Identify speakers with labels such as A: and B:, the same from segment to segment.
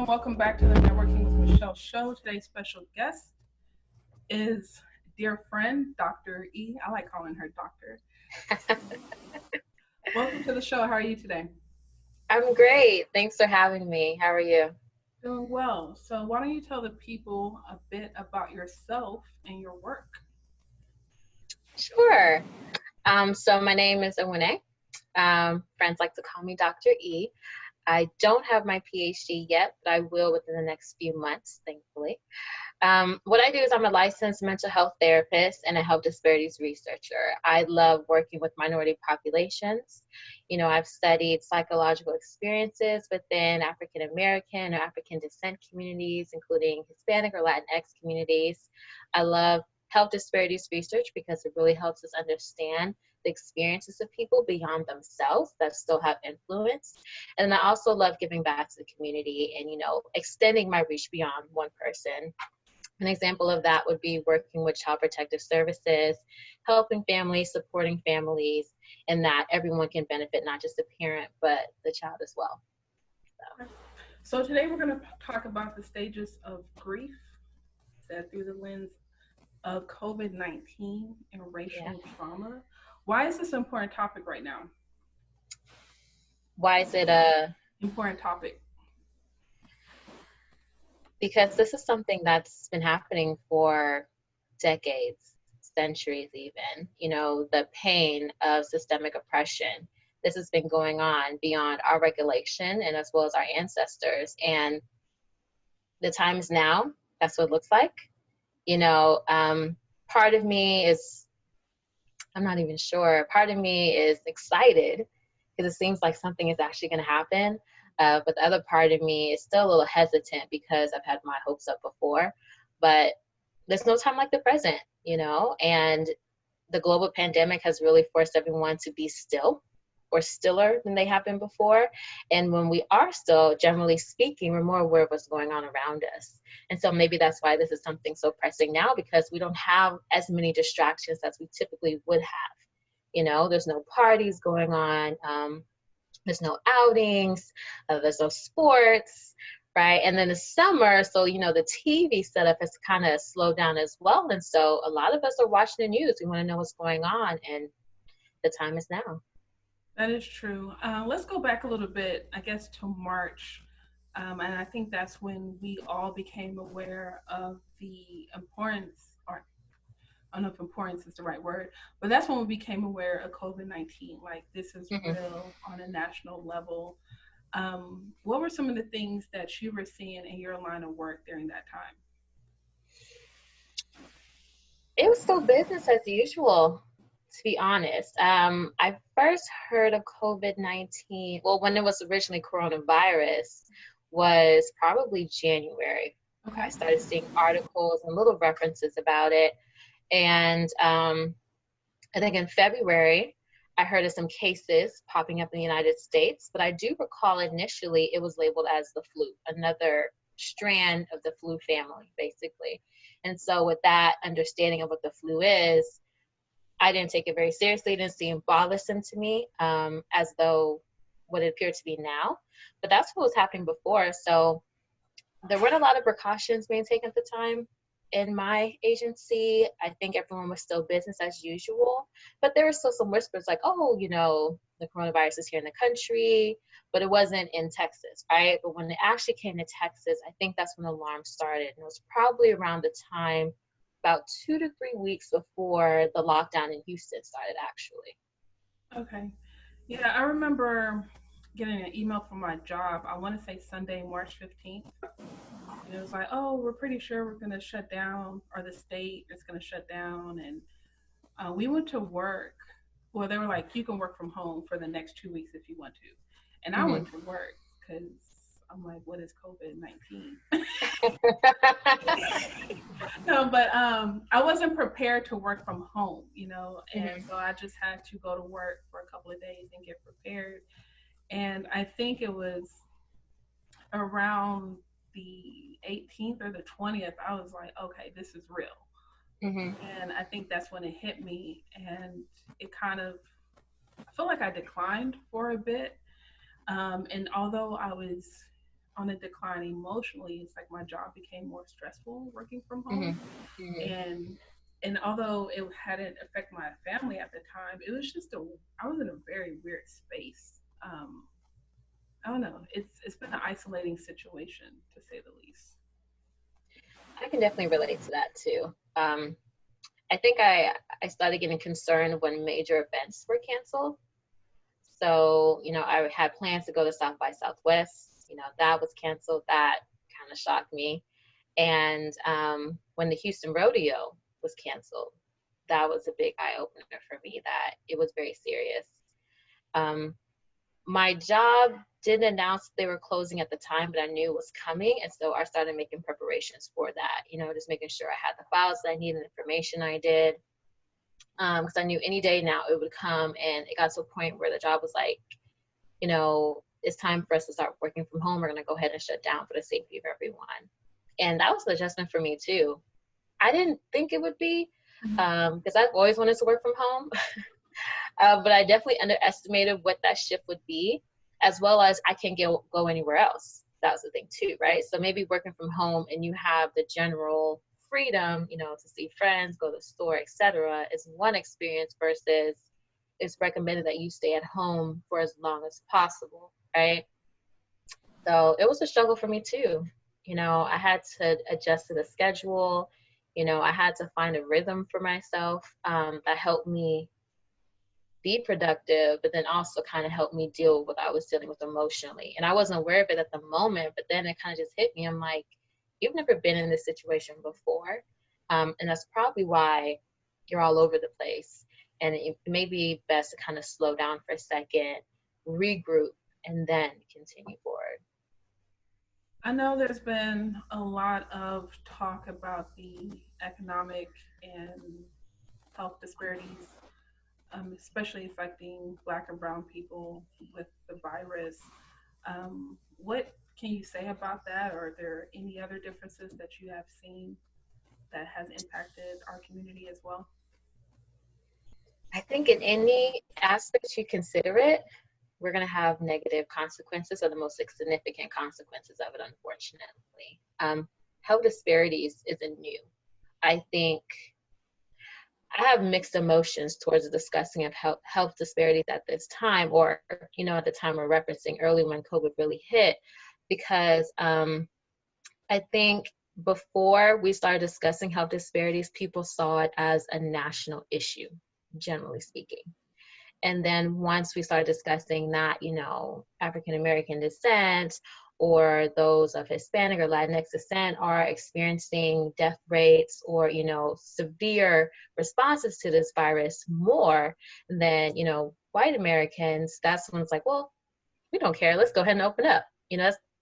A: everyone. Welcome back to the Networking with Michelle show. Today's special guest is dear friend, Dr. E. I like calling her Doctor. Welcome to the show. How are you today?
B: I'm great. Thanks for having me. How are you?
A: Doing well. So, why don't you tell the people a bit about yourself and your work?
B: Sure. So my name is Awune. Friends like to call me Dr. E. I don't have my PhD yet, but I will within the next few months, thankfully. What I do is I'm a licensed mental health therapist and a health disparities researcher. I love working with minority populations. I've studied psychological experiences within African American or African descent communities, including Hispanic or Latinx communities. I love health disparities research because it really helps us understand the experiences of people beyond themselves that still have influence. And I also love giving back to the community and, extending my reach beyond one person. An example of that would be working with Child Protective Services, helping families, supporting families, and that everyone can benefit, not just the parent, but the child as well.
A: So, today we're going to talk about the stages of grief set through the lens of COVID-19 and
B: Yeah.
A: racial trauma. Why is this an important topic right now?
B: Why is it a
A: Important topic.
B: Because this is something that's been happening for decades, centuries even, the pain of systemic oppression. This has been going on beyond our regulation and as well as our ancestors. And the time is now. That's what it looks like. Part of me is, I'm not even sure, part of me is excited because it seems like something is actually going to happen. But the other part of me is still a little hesitant because I've had my hopes up before. But there's no time like the present, and the global pandemic has really forced everyone to be still or stiller than they have been before. And when we are still, generally speaking, we're more aware of what's going on around us. And so maybe that's why this is something so pressing now, because we don't have as many distractions as we typically would have. There's no parties going on. There's no outings, there's no sports, right? And then the summer, so, the TV setup has kind of slowed down as well. And so a lot of us are watching the news. We want to know what's going on, and the time is now.
A: That is true. Let's go back a little bit, I guess, to March. And I think that's when we all became aware of the importance, or I don't know if importance is the right word, but that's when we became aware of COVID-19. Like, this is
B: Mm-hmm.
A: real on a national level. What were some of the things that you were seeing in your line of work during that time?
B: It was still business as usual, to be honest. I first heard of COVID-19, well, when it was originally coronavirus, was probably January. I
A: Okay.
B: started seeing articles and little references about it. And I think in February, I heard of some cases popping up in the United States, but I do recall initially it was labeled as the flu, another strand of the flu family, basically. And so, with that understanding of what the flu is, I didn't take it very seriously. It didn't seem bothersome to me, as though what it appeared to be now. But that's what was happening before. So, there weren't a lot of precautions being taken at the time in my agency. I think everyone was still business as usual, but there were still some whispers like, oh, the coronavirus is here in the country, but it wasn't in Texas, right? But when it actually came to Texas, I think that's when the alarm started. And it was probably around the time, about 2 to 3 weeks before the lockdown in Houston started, actually.
A: Okay. Yeah, I remember getting an email from my job. I want to say Sunday, March 15th. And it was like, oh, we're pretty sure we're going to shut down, or the state is going to shut down. And we went to work. Well, they were like, you can work from home for the next 2 weeks if you want to. And I
B: Mm-hmm.
A: went to work because I'm like, what is COVID-19? No, but I wasn't prepared to work from home, and
B: Mm-hmm.
A: so I just had to go to work for a couple of days and get prepared. And I think it was around the 18th or the 20th, I was like, okay, this is real.
B: Mm-hmm.
A: And I think that's when it hit me. And it kind of, I feel like I declined for a bit. And although I was on a decline emotionally. It's like my job became more stressful working from home,
B: Hmm. Hmm.
A: and although it hadn't affected my family at the time, it was just a I was in a very weird space. I don't know. It's been an isolating situation to say the least.
B: I can definitely relate to that too. I think I started getting concerned when major events were canceled. So, I had plans to go to South by Southwest. That was canceled. That kind of shocked me. And when the Houston Rodeo was canceled, that was a big eye opener for me that it was very serious. Um, my job didn't announce they were closing at the time, but I knew it was coming. And so I started making preparations for that, just making sure I had the files that I needed, the information I did. Because I knew any day now it would come. And it got to a point where the job was like, it's time for us to start working from home. We're going to go ahead and shut down for the safety of everyone. And that was an adjustment for me too. I didn't think it would be,
A: Mhm.
B: because I've always wanted to work from home. But I definitely underestimated what that shift would be, as well as I can't go anywhere else. That was the thing too, right? So maybe working from home and you have the general freedom, to see friends, go to the store, etc., is one experience versus it's recommended that you stay at home for as long as possible, right? So it was a struggle for me too. I had to adjust to the schedule. I had to find a rhythm for myself that helped me be productive, but then also kind of helped me deal with what I was dealing with emotionally. And I wasn't aware of it at the moment, but then it kind of just hit me. I'm like, you've never been in this situation before. And that's probably why you're all over the place. And it may be best to kind of slow down for a second, regroup, and then continue forward.
A: I know there's been a lot of talk about the economic and health disparities, especially affecting Black and Brown people with the virus. What can you say about that? Or are there any other differences that you have seen that has impacted our community as well?
B: I think in any aspect you consider it, we're going to have negative consequences or the most significant consequences of it, unfortunately. Health disparities isn't new. I think I have mixed emotions towards the discussing of health disparities at this time, or, at the time we're referencing early when COVID really hit, because I think before we started discussing health disparities, people saw it as a national issue, generally speaking. And then once we started discussing that, African American descent or those of Hispanic or Latinx descent are experiencing death rates or, severe responses to this virus more than, white Americans, that's when it's like, well, we don't care. Let's go ahead and open up.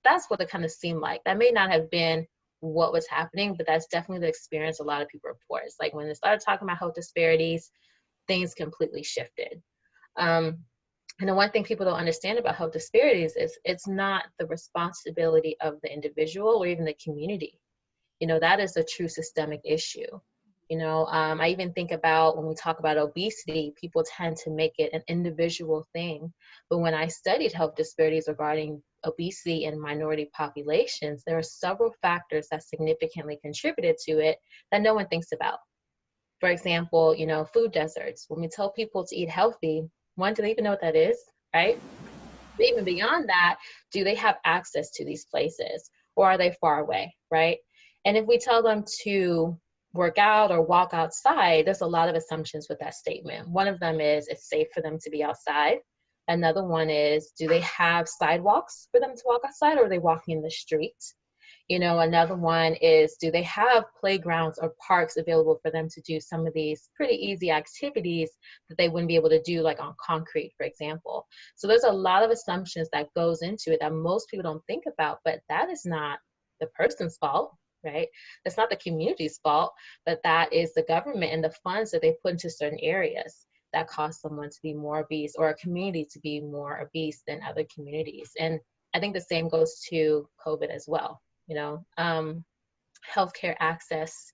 B: That's what it kind of seemed like. That may not have been what was happening, but that's definitely the experience a lot of people report. It's like when they started talking about health disparities, things completely shifted. Um, and the one thing people don't understand about health disparities is it's not the responsibility of the individual or even the community. That is a true systemic issue. I even think about when we talk about obesity, people tend to make it an individual thing. But when I studied health disparities regarding obesity in minority populations, there are several factors that significantly contributed to it that no one thinks about. For example, food deserts. When we tell people to eat healthy, one, do they even know what that is, right? But even beyond that, do they have access to these places or are they far away, right? And if we tell them to work out or walk outside, there's a lot of assumptions with that statement. One of them is it's safe for them to be outside. Another one is, do they have sidewalks for them to walk outside or are they walking in the street? Another one is, do they have playgrounds or parks available for them to do some of these pretty easy activities that they wouldn't be able to do like on concrete, for example? So there's a lot of assumptions that goes into it that most people don't think about, but that is not the person's fault, right? That's not the community's fault, but that is the government and the funds that they put into certain areas that cause someone to be more obese or a community to be more obese than other communities. And I think the same goes to COVID as well. Healthcare access,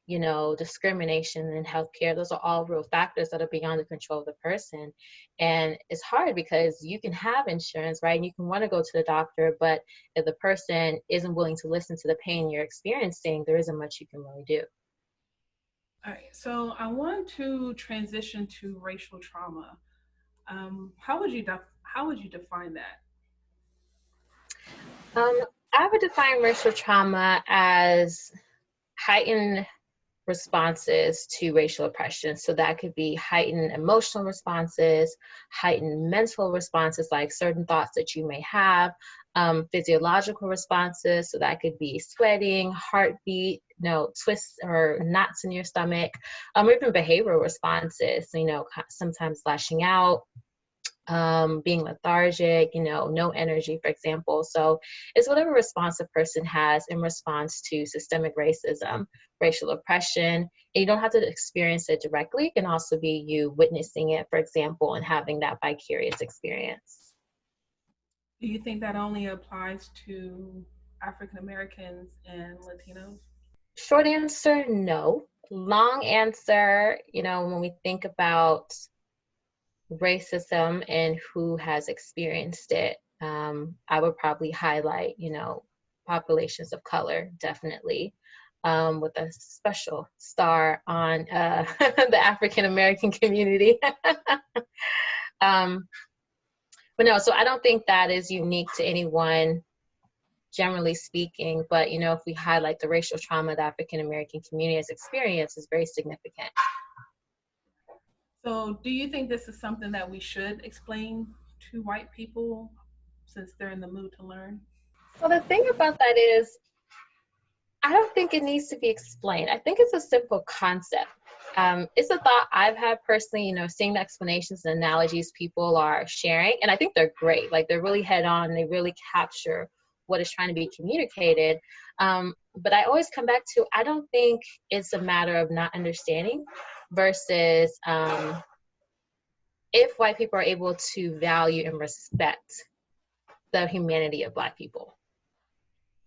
B: discrimination in healthcare. Those are all real factors that are beyond the control of the person. And it's hard because you can have insurance, right? And you can want to go to the doctor, but if the person isn't willing to listen to the pain you're experiencing, there isn't much you can really do.
A: All right, so I want to transition to racial trauma. How would you define that?
B: Um, I would define racial trauma as heightened responses to racial oppression. So that could be heightened emotional responses, heightened mental responses, like certain thoughts that you may have, physiological responses. So that could be sweating, heartbeat, twists or knots in your stomach, or even behavioral responses, sometimes lashing out, being lethargic, no energy, for example. So it's whatever response a person has in response to systemic racism, racial oppression. And you don't have to experience it directly. It can also be you witnessing it, for example, and having that vicarious experience.
A: Do you think that only applies to African Americans and Latinos?
B: Short answer, no. Long answer, when we think about racism and who has experienced it, I would probably highlight, populations of color, definitely, with a special star on the African American community. um, but no, so I don't think that is unique to anyone, generally speaking. But if we highlight the racial trauma the African American community has experienced, is very significant.
A: So, do you think this is something that we should explain to white people since they're in the mood to learn?
B: So the thing about that is, I don't think it needs to be explained. I think it's a simple concept. It's a thought I've had personally, seeing the explanations and analogies people are sharing, and I think they're great. Like, they're really head on, they really capture what is trying to be communicated. But I always come back to, I don't think it's a matter of not understanding versus if white people are able to value and respect the humanity of Black people.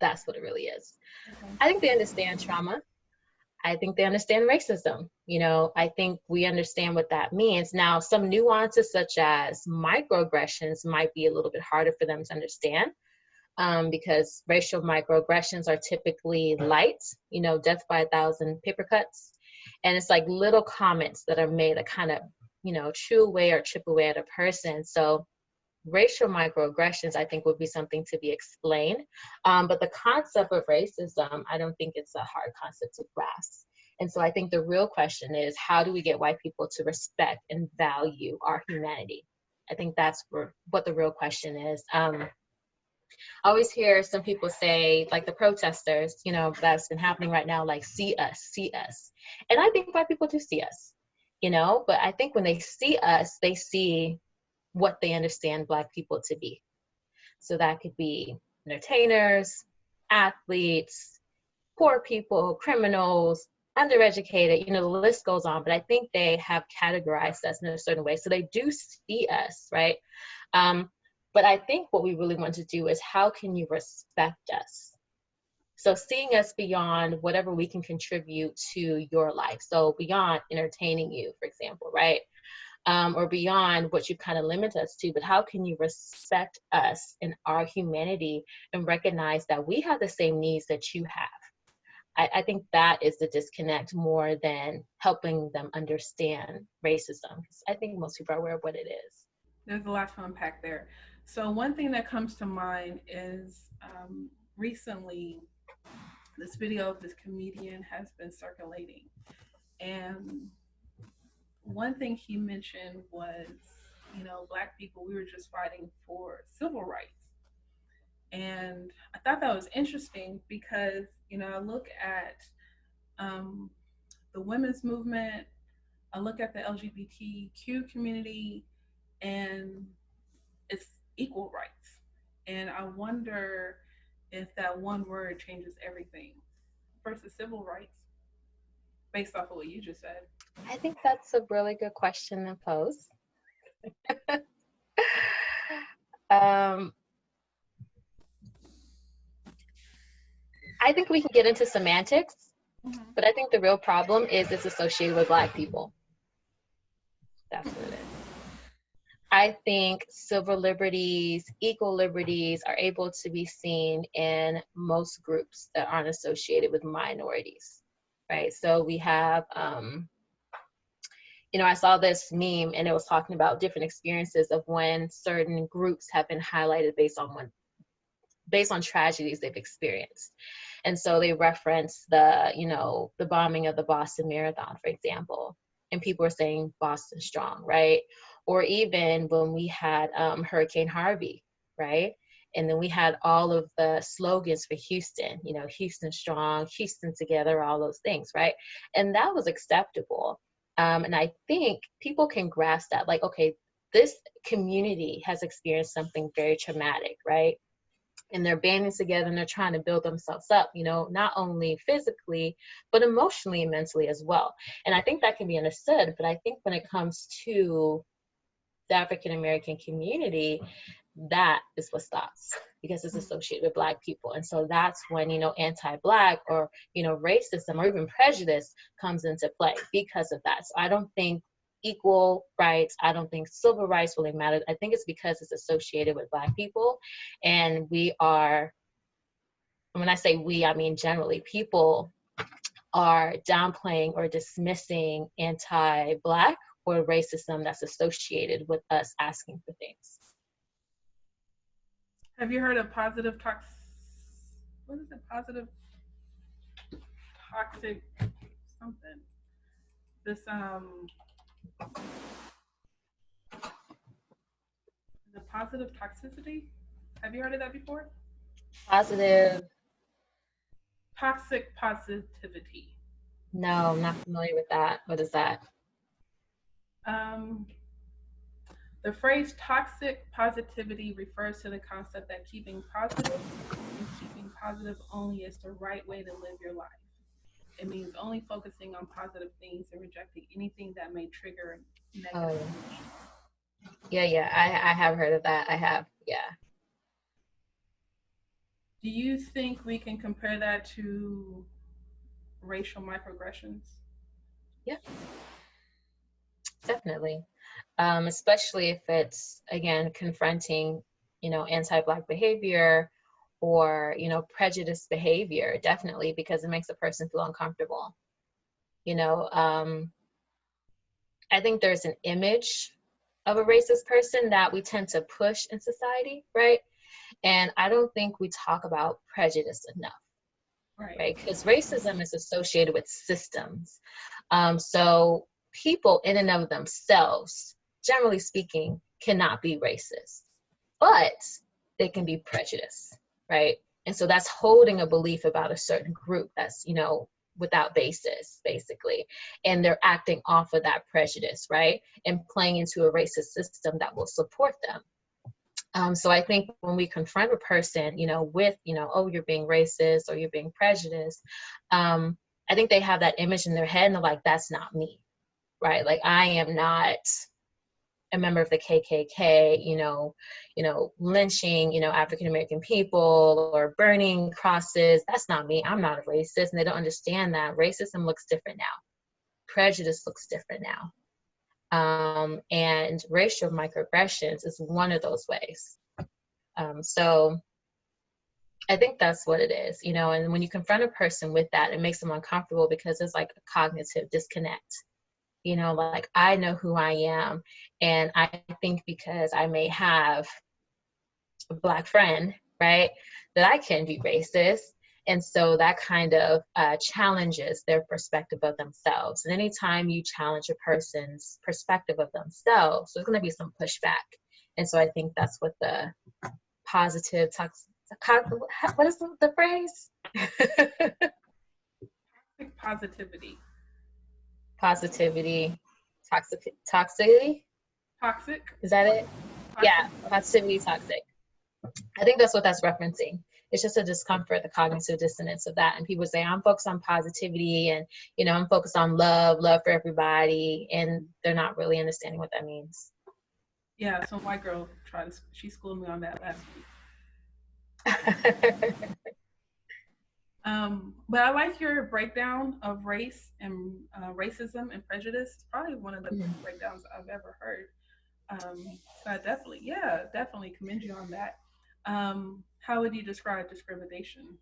B: That's what it really is.
A: Okay.
B: I think they understand trauma. I think they understand racism. I think we understand what that means. Now, some nuances such as microaggressions might be a little bit harder for them to understand, because racial microaggressions are typically light, death by 1,000 paper cuts. And it's like little comments that are made that kind of, chew away or chip away at a person. So racial microaggressions, I think, would be something to be explained. But the concept of racism, I don't think it's a hard concept to grasp. And so I think the real question is, how do we get white people to respect and value our humanity? I think that's what the real question is. I always hear some people say, like the protesters, that's been happening right now, like, see us, see us. And I think white people do see us, but I think when they see us, they see what they understand Black people to be. So that could be entertainers, athletes, poor people, criminals, undereducated, the list goes on. But I think they have categorized us in a certain way. So they do see us, right? But I think what we really want to do is, how can you respect us? So seeing us beyond whatever we can contribute to your life. So beyond entertaining you, for example, right? Or beyond what you kind of limit us to, but how can you respect us and our humanity and recognize that we have the same needs that you have? I think that is the disconnect more than helping them understand racism. I think most people are aware of what it is.
A: There's a lot to unpack there. So, one thing that comes to mind is recently this video of this comedian has been circulating. And one thing he mentioned was, Black people, we were just fighting for civil rights. And I thought that was interesting because, I look at um, the women's movement, I look at the LGBTQ community, and it's equal rights. And I wonder if that one word changes everything versus civil rights based off of what you just said.
B: I think that's a really good question to pose. um, I think we can get into semantics.
A: Hmm.
B: But I think the real problem is it's associated with Black people. That's what it is. I think civil liberties, equal liberties are able to be seen in most groups that aren't associated with minorities, right? So we have, I saw this meme and it was talking about different experiences of when certain groups have been highlighted based on tragedies they've experienced. And so they reference the bombing of the Boston Marathon, for example, and people are saying Boston strong, right? Or even when we had Hurricane Harvey, right? And then we had all of the slogans for Houston, Houston strong, Houston together, all those things, right? And that was acceptable. And I think people can grasp that, like, okay, this community has experienced something very traumatic, right? And they're banding together and they're trying to build themselves up, not only physically, but emotionally and mentally as well. And I think that can be understood. But I think when it comes to the African American community, that is what stops because it's associated with Black people. And so that's when, anti-Black or, racism or even prejudice comes into play because of that. So I don't think equal rights, I don't think civil rights really matter. I think it's because it's associated with Black people. And when I say we, I mean generally, people are downplaying or dismissing anti-Black or racism that's associated with us asking for things.
A: Have you heard of positive tox? What is it? Positive toxic something. This the positive toxicity. Have you heard of that before?
B: Positive,
A: Toxic positivity.
B: no, I'm not familiar with that. What is that?
A: Um, the phrase toxic positivity refers to the concept that keeping positive and keeping positive only is the right way to live your life. It means only focusing on positive things and rejecting anything that may trigger
B: Oh,
A: negative
B: yeah.
A: emotions.
B: Yeah, yeah, I have heard of that. I have, yeah.
A: Do you think we can compare that to racial microaggressions?
B: Yeah, definitely. Especially if it's, again, confronting, anti-Black behavior or, prejudice behavior, definitely, because it makes a person feel uncomfortable. You know, um, I think there's an image of a racist person that we tend to push in society, right? And I don't think we talk about prejudice enough,
A: Right.
B: right? Because racism is associated with systems. So people in and of themselves, generally speaking, cannot be racist, but they can be prejudiced, right? And so that's holding a belief about a certain group that's, without basis, basically. And they're acting off of that prejudice, right? And playing into a racist system that will support them. So I think when we confront a person, with, oh, you're being racist or you're being prejudiced, I think they have that image in their head and they're like, that's not me, right? Like I am not a member of the KKK, lynching, African American people or burning crosses. That's not me. I'm not a racist. And they don't understand that racism looks different now. Prejudice looks different now. And racial microaggressions is one of those ways. So I think that's what it is, and when you confront a person with that, it makes them uncomfortable because it's like a cognitive disconnect. Like I know who I am, and I think because I may have a Black friend, right, that I can be racist. And so that kind of challenges their perspective of themselves. And anytime you challenge a person's perspective of themselves, there's going to be some pushback. And so I think that's what the positive what is the phrase?
A: Toxic positivity.
B: Positivity, toxicity.
A: Toxic.
B: Is that it?
A: Toxic
B: Yeah,
A: positivity.
B: positivity, toxic. I think that's what that's referencing. It's just a discomfort, the cognitive dissonance of that. And people say, I'm focused on positivity and, I'm focused on love for everybody. And they're not really understanding what that means.
A: Yeah, some white girl tried to, she schooled me on that last week. But I like your breakdown of race and racism and prejudice. It's probably one of the best
B: Mhm.
A: breakdowns I've ever heard. So I definitely, yeah, definitely commend you on that. How would you describe discrimination?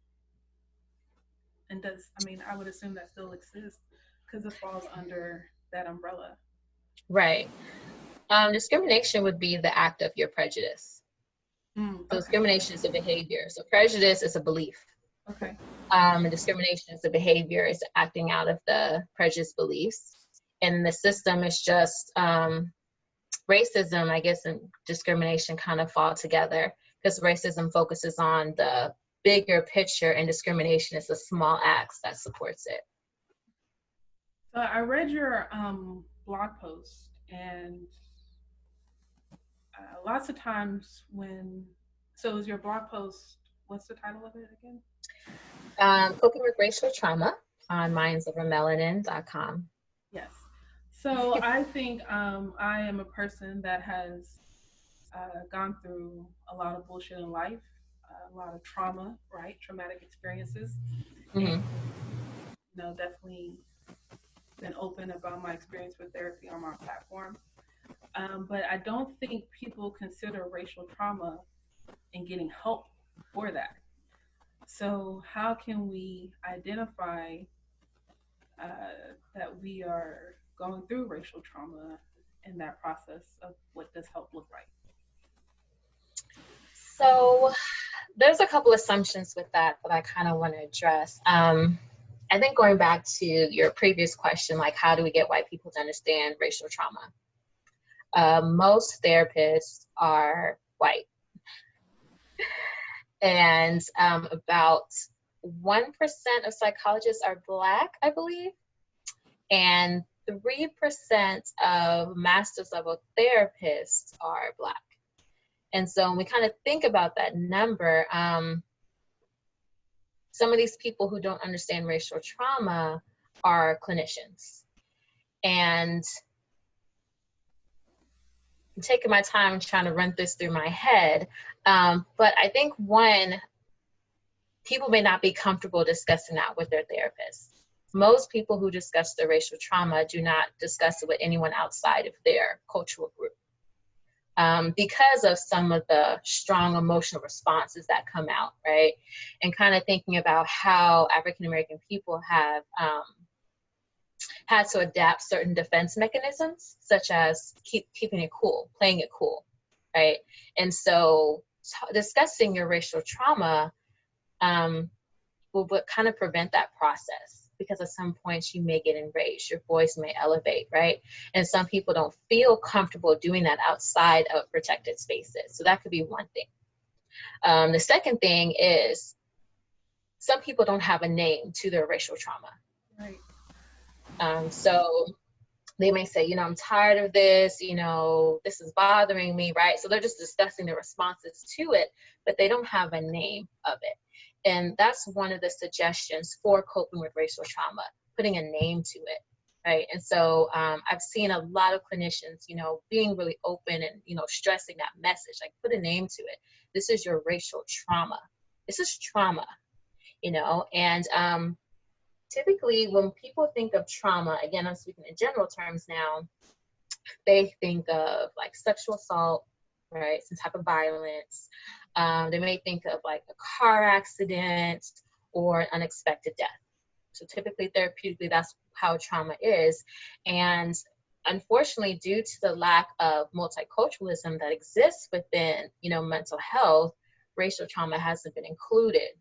A: And does, I mean, I would assume that still exists because it falls under that umbrella.
B: Right. Discrimination would be the act of your prejudice. So
A: Okay.
B: discrimination is a behavior. So prejudice is a belief.
A: Okay.
B: And discrimination is a behavior, is acting out of the prejudice beliefs. And the system is just racism, I guess, and discrimination kind of fall together because racism focuses on the bigger picture and discrimination is the small acts that supports it.
A: So I read your blog post, and lots of times when, so is your blog post, what's the title of it again?
B: Coping with racial trauma on mindsovermelanin.com.
A: Yes. So I think I am a person that has gone through a lot of bullshit in life, a lot of trauma, right? Traumatic experiences. And,
B: Mm-hmm.
A: definitely been open about my experience with therapy on my platform. But I don't think people consider racial trauma and getting help for that. So, how can we identify that we are going through racial trauma in that process of what does help look like?
B: So there's a couple assumptions with that that I kind of want to address. I think going back to your previous question, like how do we get white people to understand racial trauma? Most therapists are white, and about 1% of psychologists are Black, I believe, and 3% of master's level therapists are Black. And so when we kind of think about that number, some of these people who don't understand racial trauma are clinicians. And I'm taking my time trying to run this through my head. But I think one, people may not be comfortable discussing that with their therapist. Most people who discuss their racial trauma do not discuss it with anyone outside of their cultural group. Because of some of the strong emotional responses that come out, right? And kind of thinking about how African American people have had to adapt certain defense mechanisms, such as keeping it cool, playing it cool, right? And so discussing your racial trauma will kind of prevent that process because at some points you may get enraged, your voice may elevate, right? And some people don't feel comfortable doing that outside of protected spaces. So that could be one thing. The second thing is some people don't have a name to their racial trauma.
A: Right.
B: So they may say, I'm tired of this, this is bothering me, right? So they're just discussing the responses to it, but they don't have a name of it. And that's one of the suggestions for coping with racial trauma, putting a name to it, right? And so I've seen a lot of clinicians, being really open and, stressing that message, like put a name to it. This is your racial trauma. This is trauma, and typically when people think of trauma, again, I'm speaking in general terms now, they think of like sexual assault, right? Some type of violence. They may think of like a car accident or an unexpected death. So typically therapeutically, that's how trauma is. And unfortunately, due to the lack of multiculturalism that exists within, mental health, racial trauma hasn't been included.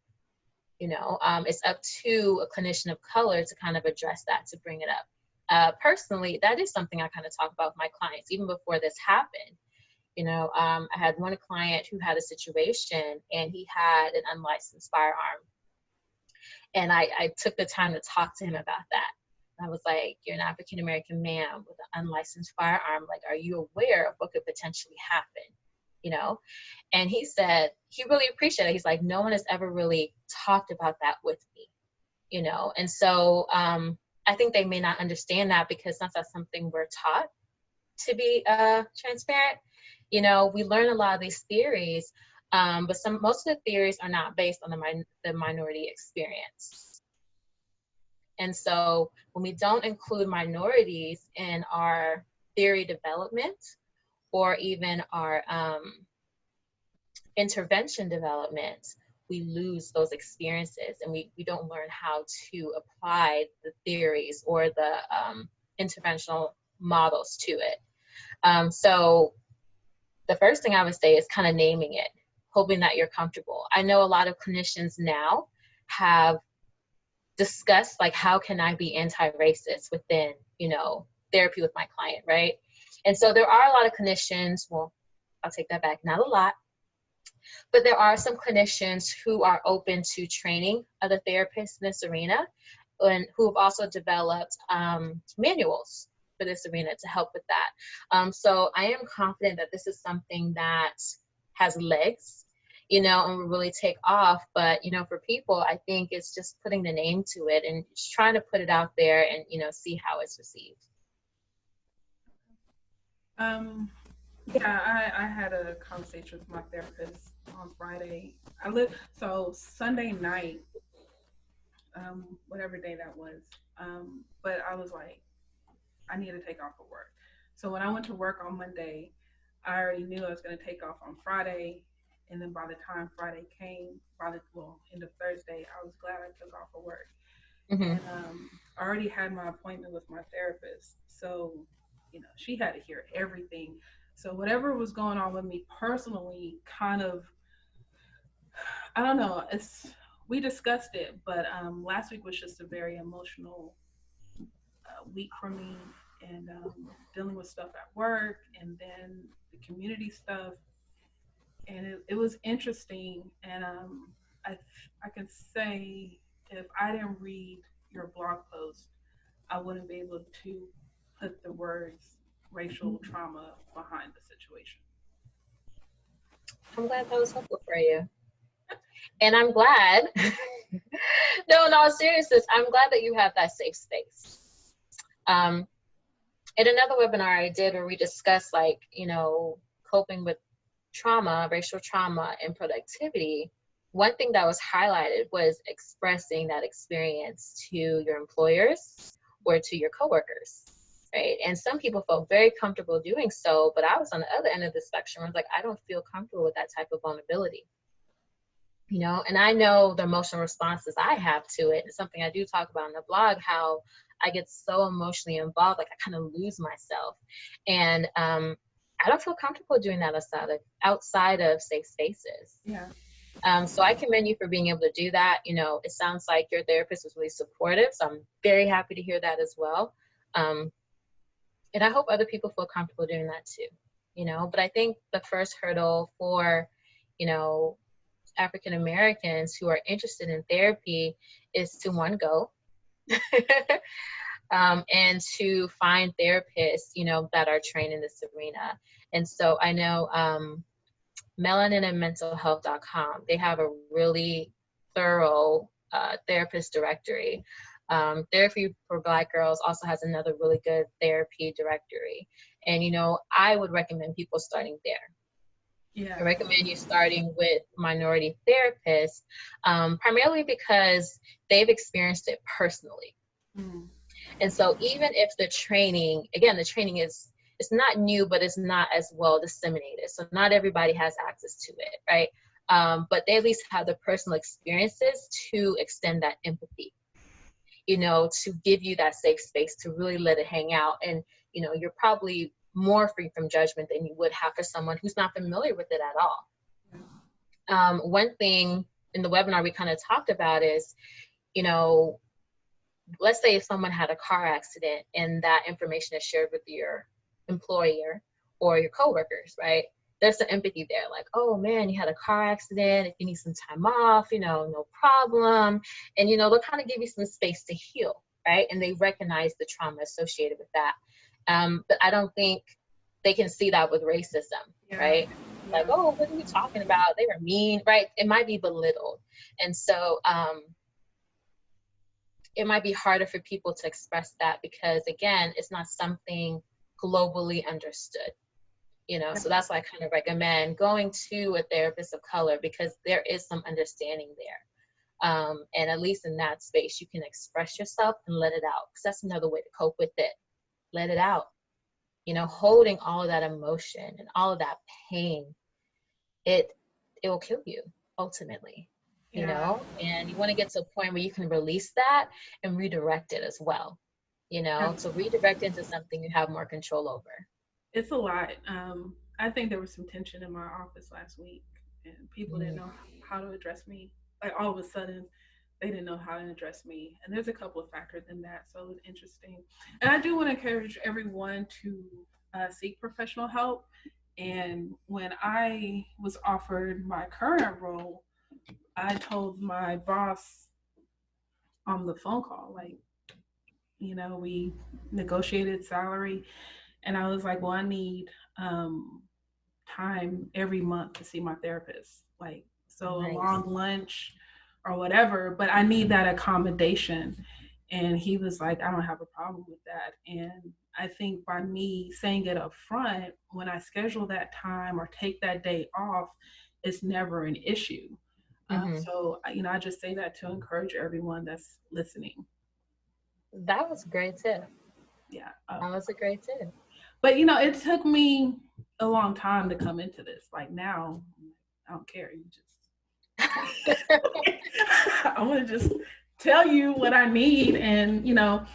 B: It's up to a clinician of color to kind of address that, to bring it up. Personally, that is something I kind of talk about with my clients, even before this happened. I had one client who had a situation and he had an unlicensed firearm. And I took the time to talk to him about that. I was like, you're an African American man with an unlicensed firearm. Like, are you aware of what could potentially happen? And he said he really appreciated it. He's like, no one has ever really talked about that with me, And so I think they may not understand that because that's not something we're taught to be transparent. We learn a lot of these theories, but most of the theories are not based on the minority experience. And so when we don't include minorities in our theory development or even our intervention development, we lose those experiences, and we don't learn how to apply the theories or the interventional models to it. So the first thing I would say is kind of naming it, hoping that you're comfortable. I know a lot of clinicians now have discussed, like, how can I be anti-racist within, therapy with my client, right? And so there are a lot of clinicians, well, I'll take that back, not a lot, but there are some clinicians who are open to training other therapists in this arena, and who have also developed manuals for this arena to help with that. So I am confident that this is something that has legs, and will really take off. But, for people, I think it's just putting the name to it and just trying to put it out there and, see how it's received.
A: I had a conversation with my therapist on Friday. So Sunday night, whatever day that was. But I was like, I need to take off of work. So when I went to work on Monday, I already knew I was going to take off on Friday. And then by the time Friday came, end of Thursday, I was glad I took off of work.
B: Mm-hmm.
A: And I already had my appointment with my therapist. So, she had to hear everything. So whatever was going on with me personally, kind of, I don't know. We discussed it, but last week was just a very emotional week for me, and dealing with stuff at work, and then the community stuff, and it was interesting. And I can say, if I didn't read your blog post, I wouldn't be able to put the words racial trauma behind the situation.
B: I'm glad that was helpful for you. And I'm glad, no, in all seriousness, I'm glad that you have that safe space. In another webinar I did where we discussed, like, coping with trauma, racial trauma, and productivity, one thing that was highlighted was expressing that experience to your employers or to your coworkers, right? And some people felt very comfortable doing so, but I was on the other end of the spectrum. I was like, I don't feel comfortable with that type of vulnerability. And I know the emotional responses I have to it. It's something I do talk about in the blog, how I get so emotionally involved, like I kind of lose myself. And I don't feel comfortable doing that outside of safe spaces.
A: Yeah.
B: So I commend you for being able to do that. It sounds like your therapist was really supportive. So I'm very happy to hear that as well. And I hope other people feel comfortable doing that too. But I think the first hurdle for, African Americans who are interested in therapy is to, one, go and to find therapists, that are trained in this arena. And so I know melaninandmentalhealth.com, they have a really thorough therapist directory. Therapy for Black Girls also has another really good therapy directory. And, I would recommend people starting there.
A: Yeah.
B: I recommend you starting with minority therapists, primarily because they've experienced it personally.
A: Mm.
B: And so even if the training is, it's not new, but it's not as well disseminated. So not everybody has access to it, right? But they at least have the personal experiences to extend that empathy, to give you that safe space to really let it hang out. And, you're probably more free from judgment than you would have for someone who's not familiar with it at all. One thing in the webinar we kind of talked about is, let's say if someone had a car accident and that information is shared with your employer or your coworkers, right? There's some empathy there, like, oh man, you had a car accident, if you need some time off, no problem. And, they'll kind of give you some space to heal, right? And they recognize the trauma associated with that. But I don't think they can see that with racism, right?
A: Yeah.
B: Like, oh, what are you talking about? They were mean, right? It might be belittled. And so it might be harder for people to express that because, again, it's not something globally understood. So that's why I kind of recommend going to a therapist of color, because there is some understanding there. And at least in that space, you can express yourself and let it out, because that's another way to cope with it. Let it out. Holding all of that emotion and all of that pain, it will kill you ultimately,
A: Yeah.
B: and you want to get to a point where you can release that and redirect it as well, to redirect into something you have more control over.
A: It's a lot. I think there was some tension in my office last week, and people didn't
B: Mm,
A: know how to address me. Like all of a sudden, they didn't know how to address me, and there's a couple of factors in that. So it was interesting. And I do want to encourage everyone to seek professional help. And when I was offered my current role, I told my boss on the phone call, like, we negotiated salary, and I was like, well, I need um, time every month to see my therapist. Like, so a
B: nice.
A: long lunch or whatever, but I need that accommodation. And he was like, I don't have a problem with that. And I think by me saying it up front, when I schedule that time or take that day off, it's never an issue.
B: Hmm.
A: So I just say that to encourage everyone that's listening.
B: That was a great tip.
A: Yeah.
B: That was a great tip.
A: But it took me a long time to come into this. Like now, I don't care. You just, I want to just tell you what I need, and I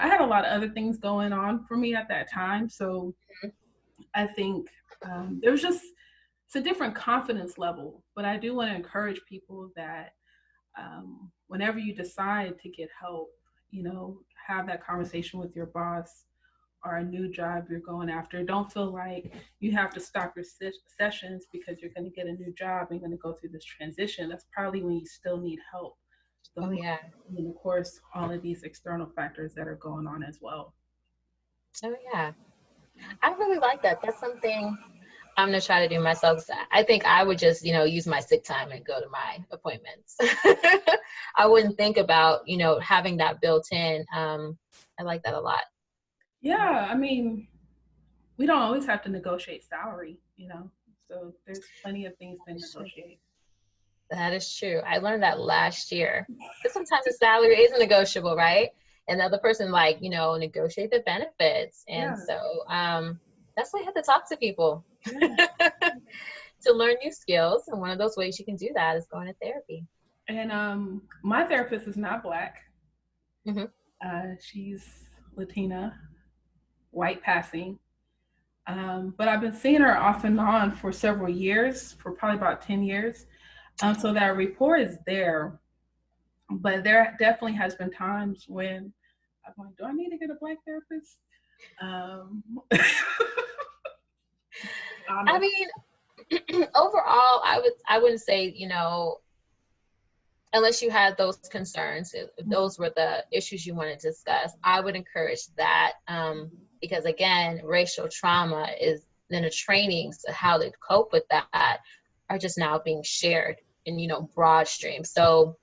A: had a lot of other things going on for me at that time. So I think there was just it's a different confidence level. But I do want to encourage people that whenever you decide to get help, have that conversation with your boss or a new job you're going after. Don't feel like you have to stop your sessions because you're going to get a new job and going to go through this transition. That's probably when you still need help the
B: Oh
A: most.
B: yeah.
A: And of course, all of these external factors that are going on as well.
B: Oh yeah. I really like that. That's something I'm gonna try to do myself. 'Cause I think I would just, use my sick time and go to my appointments. I wouldn't think about, having that built in. I like that a lot.
A: Yeah, I mean, we don't always have to negotiate salary. So there's plenty of things to
B: Sure.
A: negotiate.
B: That is true. I learned that last year. Because sometimes the salary is negotiable, right? And the other person, like, negotiate the benefits. And
A: Yeah,
B: so that's why I have to talk to people
A: yeah.
B: to learn new skills. And one of those ways you can do that is going to therapy.
A: And my therapist is not black.
B: Hmm.
A: She's Latina, white passing. But I've been seeing her off and on for several years, for probably about 10 years. So that rapport is there. But there definitely has been times when I'm like, do I need to get a black therapist? Um,
B: I
A: honest.
B: mean, overall, I wouldn't say, unless you had those concerns, if those were the issues you want to discuss, I would encourage that, because again, racial trauma is then the trainings to how to cope with that are just now being shared in, broad stream. So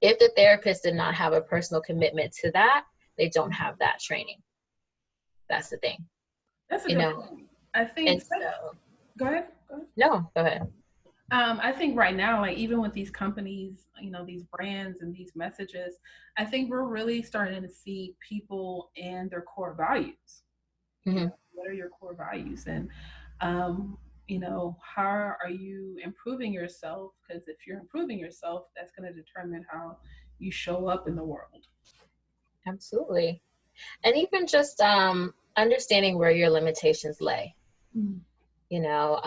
B: if the therapist did not have a personal commitment to that, they don't have that training. That's the thing,
A: That's a
B: you
A: good
B: know.
A: point. I think,
B: And so,
A: go ahead. Go ahead.
B: no, go ahead.
A: I think right now, like even with these companies, these brands and these messages, I think we're really starting to see people and their core values.
B: Hmm.
A: What are your core values? And, um, how are you improving yourself? Because if you're improving yourself, that's going to determine how you show up in the world.
B: Absolutely. And even just understanding where your limitations lay.
A: Mm.
B: You know,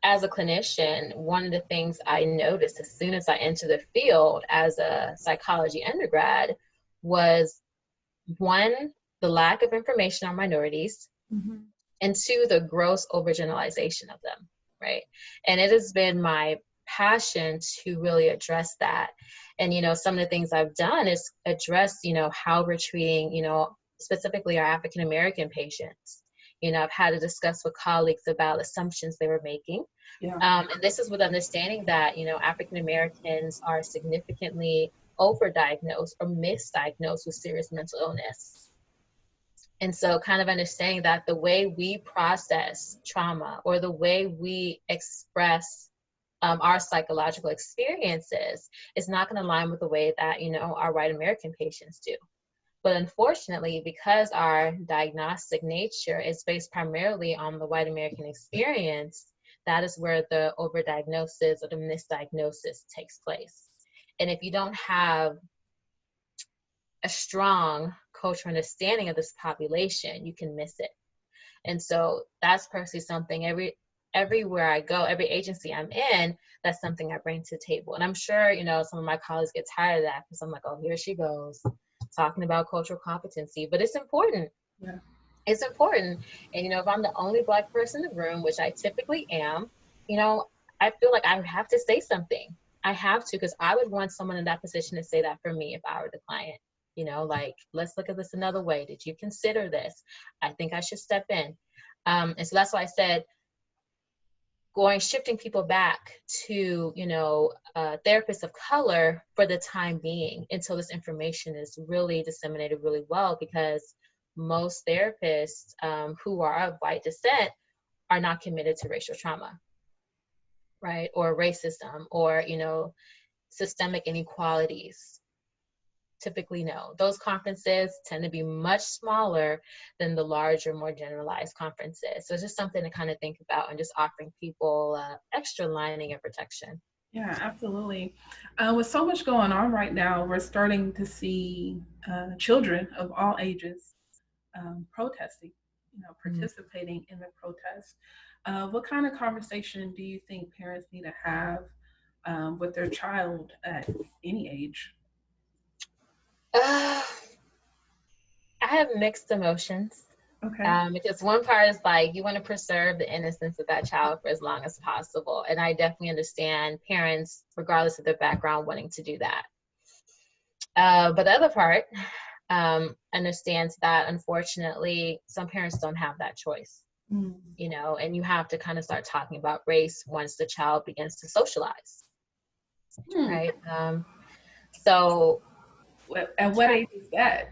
B: as a clinician, one of the things I noticed as soon as I entered the field as a psychology undergrad was, one, the lack of information on minorities,
A: Mm-hmm.
B: and two, the gross overgeneralization of them, right? And it has been my passion to really address that. And, some of the things I've done is address, how we're treating, specifically our African American patients. I've had to discuss with colleagues about assumptions they were making.
A: Yeah.
B: And this is with understanding that, African Americans are significantly overdiagnosed or misdiagnosed with serious mental illness. And so, kind of understanding that the way we process trauma or the way we express our psychological experiences is not going to align with the way that, our white American patients do. But unfortunately, because our diagnostic nature is based primarily on the white American experience, that is where the overdiagnosis or the misdiagnosis takes place. And if you don't have a strong cultural understanding of this population, you can miss it. And so that's personally something everywhere I go, every agency I'm in, that's something I bring to the table. And I'm sure, some of my colleagues get tired of that because I'm like, oh, here she goes, talking about cultural competency. But it's important.
A: Yeah.
B: It's important. And, if I'm the only Black person in the room, which I typically am, I feel like I have to say something. I have to, because I would want someone in that position to say that for me if I were the client. Like, let's look at this another way. Did you consider this? I think I should step in. And so that's why I said, shifting people back to, therapists of color for the time being until this information is really disseminated really well, because most therapists who are of white descent are not committed to racial trauma, right? Or racism, or, systemic inequalities. Typically, no. Those conferences tend to be much smaller than the larger, more generalized conferences. So it's just something to kind of think about, and just offering people extra lining of protection.
A: Yeah, absolutely. With so much going on right now, we're starting to see children of all ages protesting, participating in the protest. What kind of conversation do you think parents need to have with their child at any age?
B: Uh, I have mixed emotions.
A: Okay.
B: Because one part is like, you want to preserve the innocence of that child for as long as possible. And I definitely understand parents, regardless of their background, wanting to do that. But the other part understands that, unfortunately, some parents don't have that choice,
A: Mm.
B: and you have to kind of start talking about race once the child begins to socialize,
A: Hmm.
B: right? So
A: At what age is that?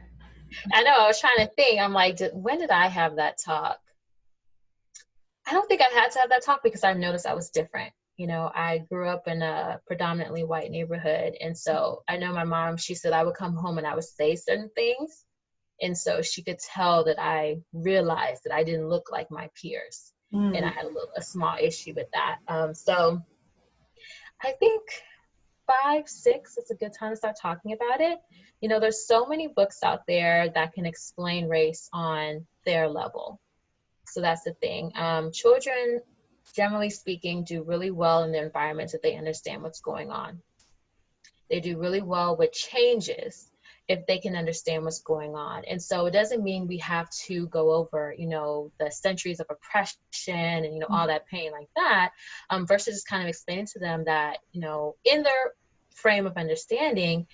B: I know, I was trying to think, I'm like, when did I have that talk? I don't think I had to have that talk, because I noticed I was different. I grew up in a predominantly white neighborhood. And so I know my mom, she said I would come home and I would say certain things. And so she could tell that I realized that I didn't look like my peers. And I
A: Mm.
B: had a small issue with that. So I think 5, 6 is a good time to start talking about it. There's so many books out there that can explain race on their level. So that's the thing. Children, generally speaking, do really well in their environments if they understand what's going on. They do really well with changes if they can understand what's going on. And so it doesn't mean we have to go over, the centuries of oppression and, all that pain like that, versus just kind of explaining to them that, in their frame of understanding,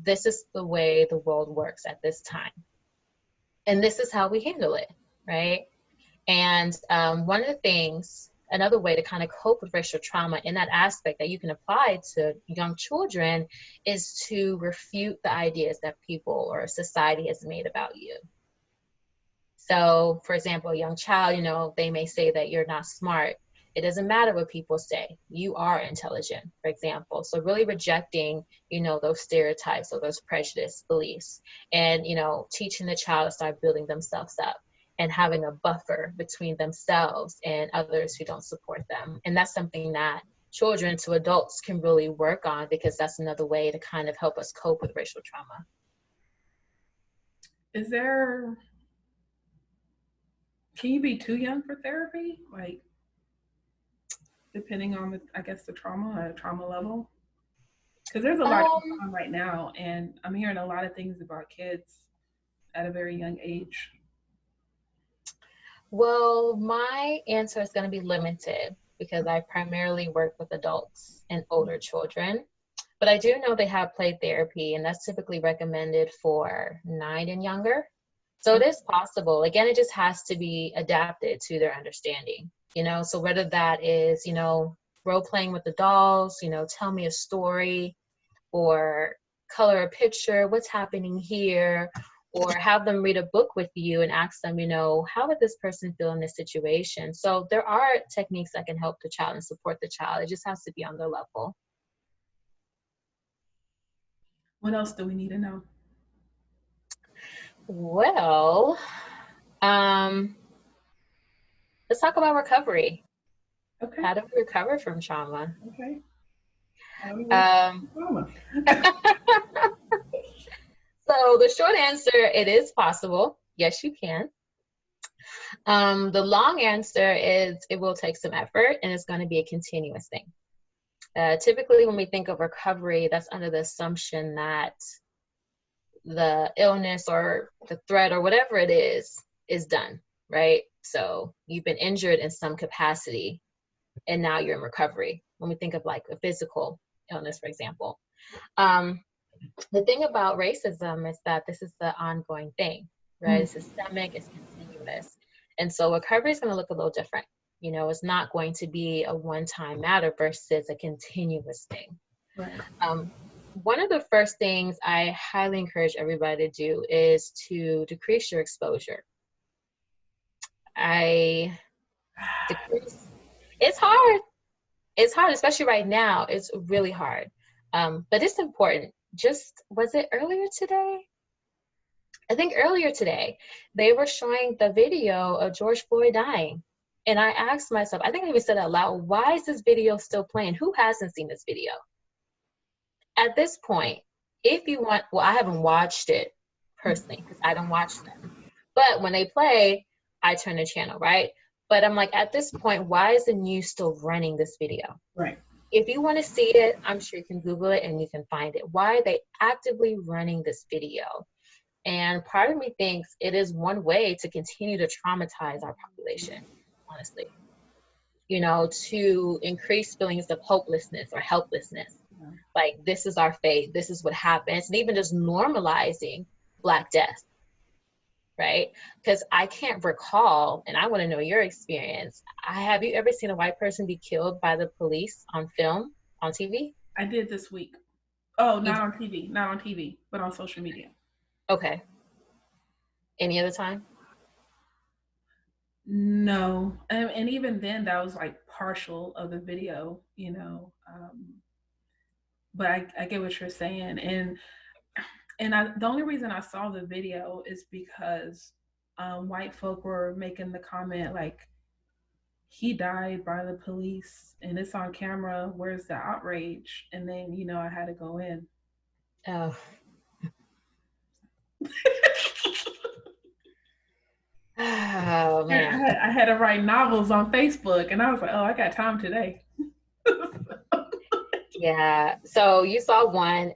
B: this is the way the world works at this time. And this is how we handle it, right? And one of the things, another way to kind of cope with racial trauma in that aspect that you can apply to young children, is to refute the ideas that people or society has made about you. So, for example, a young child, they may say that you're not smart. It doesn't matter what people say. You are intelligent, for example. So really rejecting, those stereotypes or those prejudice beliefs, and, teaching the child to start building themselves up and having a buffer between themselves and others who don't support them. And that's something that children to adults can really work on, because that's another way to kind of help us cope with racial trauma.
A: Is there, can you be too young for therapy? Like, depending on the, I guess, the trauma level? Because there's a lot
B: Um,
A: going on right now, and I'm hearing a lot of things about kids at a very young age.
B: well, my answer is going to be limited, because I primarily work with adults and older children. But I do know they have play therapy, and that's typically recommended for 9 and younger. So it is possible. Again, it just has to be adapted to their understanding. So whether that is, role playing with the dolls, tell me a story, or color a picture, what's happening here, or have them read a book with you and ask them, how would this person feel in this situation? So there are techniques that can help the child and support the child. It just has to be on their level.
A: What else do we need to know?
B: Well, let's talk about recovery.
A: Okay.
B: How do we recover from trauma?
A: Okay. How do we work
B: Um,
A: trauma?
B: so the short answer, it is possible. Yes, you can. The long answer is it will take some effort and it's going to be a continuous thing. Typically, when we think of recovery, that's under the assumption that the illness or the threat or whatever it is done, right? So you've been injured in some capacity and now you're in recovery. When we think of like a physical illness, for example. The thing about racism is that this is the ongoing thing, right? It's systemic, it's continuous. And so recovery is going to look a little different. It's not going to be a one-time matter versus a continuous thing.
A: Right.
B: One of the first things I highly encourage everybody to do is to decrease your exposure. It's hard. It's hard, especially right now. It's really hard. But it's important. Was it earlier today? I think earlier today, they were showing the video of George Floyd dying. And I asked myself, I think I even said out loud, why is this video still playing? Who hasn't seen this video? At this point, if you want, well, I haven't watched it personally because I don't watch them. But when they play, I turn the channel, right? But I'm like, at this point, why is the news still running this video?
A: Right.
B: If you want to see it, I'm sure you can Google it and you can find it. Why are they actively running this video? And part of me thinks it is one way to continue to traumatize our population, honestly. To increase feelings of hopelessness or helplessness.
A: Yeah.
B: Like, this is our fate, this is what happens, and even just normalizing Black death, right? Because I can't recall, and I want to know your experience. Have you ever seen a white person be killed by the police on film, on TV?
A: I did this week. Oh,
B: You
A: not on TV, not on TV, but on social media.
B: Okay. Any other time?
A: No, and even then, that was like partial of the video, but I get what you're saying, and the only reason I saw the video is because white folk were making the comment like he died by the police and it's on camera. Where's the outrage? And then I had to go in.
B: Oh. Oh man.
A: I had to write novels on Facebook, and I was like, oh, I got time today.
B: Yeah. So you saw one.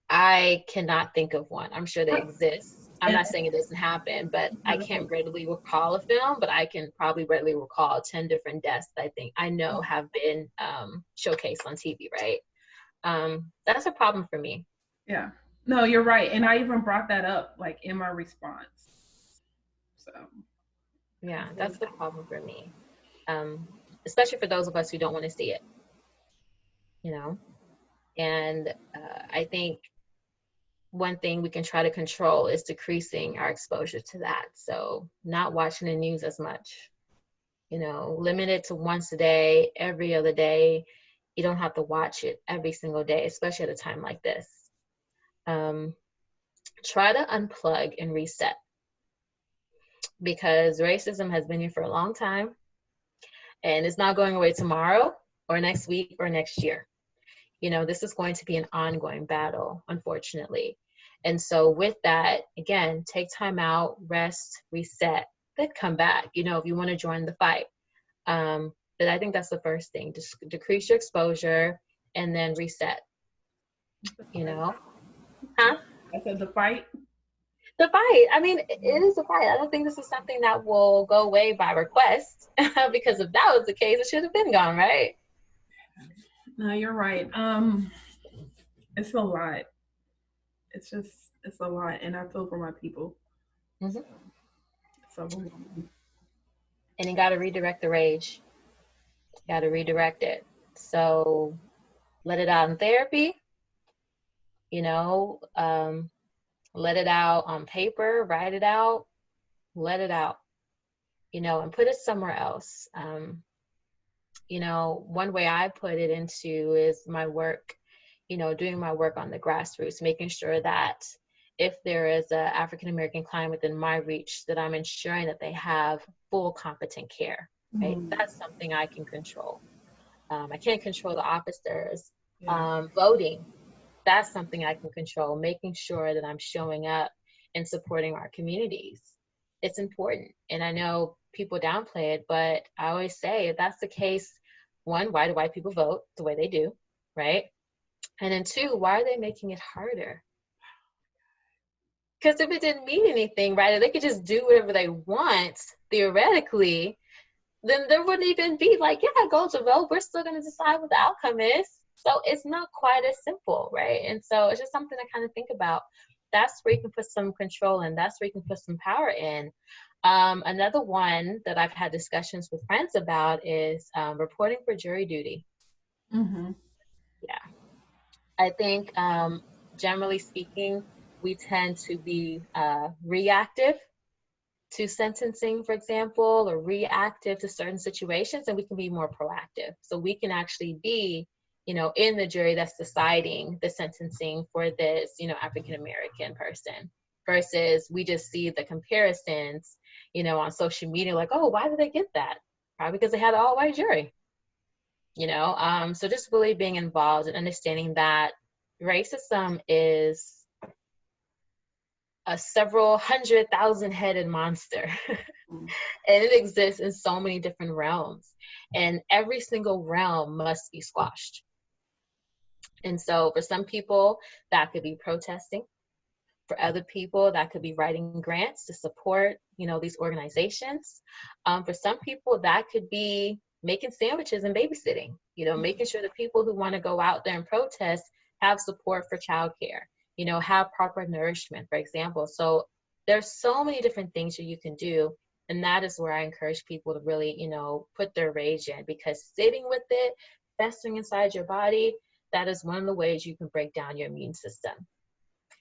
B: I cannot think of one. I'm sure they exist. I'm
A: And
B: not saying it doesn't happen, but I can't readily recall a film, but I can probably readily recall 10 different deaths that I know have been showcased on TV, right? That's a problem for me.
A: yeah, no, you're right, and I even brought that up like in my response. So
B: Yeah, that's the problem for me. Especially for those of us who don't want to see it, you know? And I think one thing we can try to control is decreasing our exposure to that. So not watching the news as much, limit it to once a day, every other day. You don't have to watch it every single day, especially at a time like this. Try to unplug and reset, because racism has been here for a long time and it's not going away tomorrow or next week or next year. This is going to be an ongoing battle, unfortunately. And so with that, again, take time out, rest, reset, then come back, if you want to join the fight. But I think that's the first thing, just decrease your exposure and then reset, Huh?
A: I said the fight.
B: The fight. I mean, it is a fight. I don't think this is something that will go away by request because if that was the case, it should have been gone, right?
A: No, you're right. It's a lot. It's a lot, and I feel for my people.
B: Mm-hmm.
A: So,
B: And you got to redirect the rage. You got to redirect it. So let it out in therapy. Let it out on paper, write it out, let it out, and put it somewhere else. One way I put it into is my work, doing my work on the grassroots, making sure that if there is an African American client within my reach, that I'm ensuring that they have full competent care, right?
A: Mm.
B: That's something I can control. I can't control the officers.
A: Yeah.
B: Voting, that's something I can control, making sure that I'm showing up and supporting our communities. It's important. And I know people downplay it, but I always say if that's the case, one, why do white people vote the way they do, right? And then two, why are they making it harder? Because if it didn't mean anything, right, if they could just do whatever they want, theoretically, then there wouldn't even be like, yeah, go to vote. We're still going to decide what the outcome is. So it's not quite as simple, right? And so it's just something to kind of think about. That's where you can put some control in. That's where you can put some power in. Another one that I've had discussions with friends about is reporting for jury duty.
A: Mm-hmm.
B: Yeah, I think generally speaking, we tend to be reactive to sentencing, for example, or reactive to certain situations, and we can be more proactive. So we can actually be, in the jury that's deciding the sentencing for this, African American person, versus we just see the comparisons, on social media, like, oh, why did they get that? Probably because they had an all white jury, so just really being involved and understanding that racism is a several 100,000 headed monster. And it exists in so many different realms. And every single realm must be squashed. And so for some people, that could be protesting. For other people, that could be writing grants to support, these organizations. For some people, that could be making sandwiches and babysitting, making sure the people who want to go out there and protest have support for childcare, have proper nourishment, for example. So there's so many different things that you can do. And that is where I encourage people to really, put their rage in, because sitting with it, festering inside your body, that is one of the ways you can break down your immune system.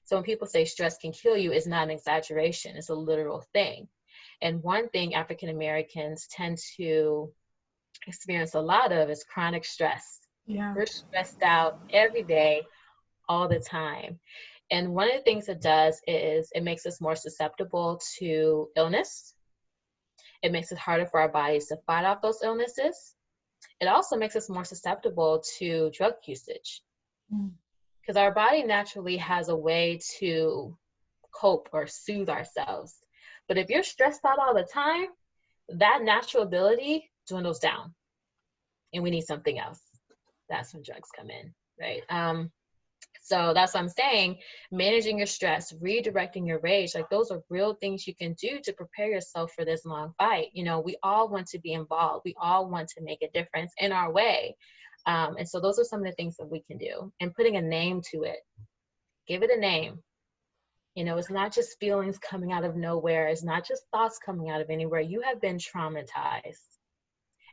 B: So when people say stress can kill you, it's not an exaggeration, it's a literal thing. And one thing African Americans tend to experience a lot of is chronic stress.
A: Yeah.
B: We're stressed out every day, all the time. And one of the things it does is it makes us more susceptible to illness. It makes it harder for our bodies to fight off those illnesses. It also makes us more susceptible to drug usage,
A: Mm.
B: because our body naturally has a way to cope or soothe ourselves. But if you're stressed out all the time, that natural ability dwindles down and we need something else. That's when drugs come in, right? So that's what I'm saying. Managing your stress, redirecting your rage, like those are real things you can do to prepare yourself for this long fight. We all want to be involved. We all want to make a difference in our way. And so those are some of the things that we can do, and putting a name to it. Give it a name. It's not just feelings coming out of nowhere. It's not just thoughts coming out of anywhere. You have been traumatized.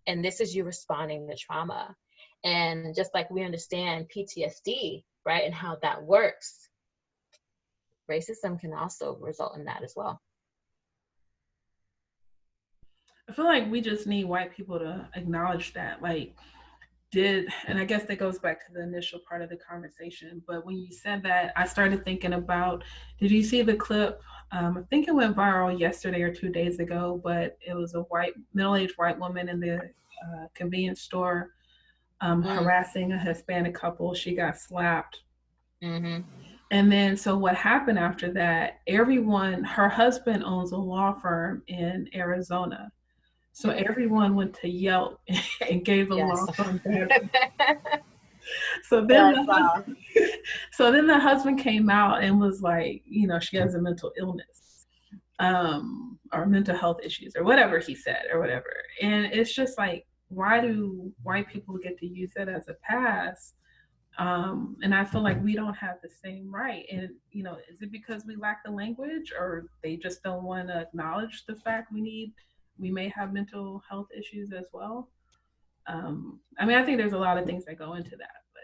B: And this is you responding to trauma. And just like we understand PTSD, right, and how that works, racism can also result in that as well.
A: I feel like we just need white people to acknowledge that. Like, and I guess that goes back to the initial part of the conversation. But when you said that, I started thinking about, did you see the clip? I think it went viral yesterday or 2 days ago, but it was a middle-aged white woman in the convenience store
B: Mm,
A: harassing a Hispanic couple. She got slapped.
B: mm-hmm.
A: And then, so what happened after that? Her husband owns a law firm in Arizona. So
B: Mm,
A: everyone went to Yelp and gave the
B: yes.
A: law firm bad. So then
B: Yes.
A: the husband, so then the husband came out and was like, she has a mental illness, or mental health issues, or whatever he said, or whatever. And it's just like, why do white people get to use that as a pass? And I feel like we don't have the same right. And is it because we lack the language, or they just don't want to acknowledge the fact we may have mental health issues as well? I mean, I think there's a lot of things that go into that, but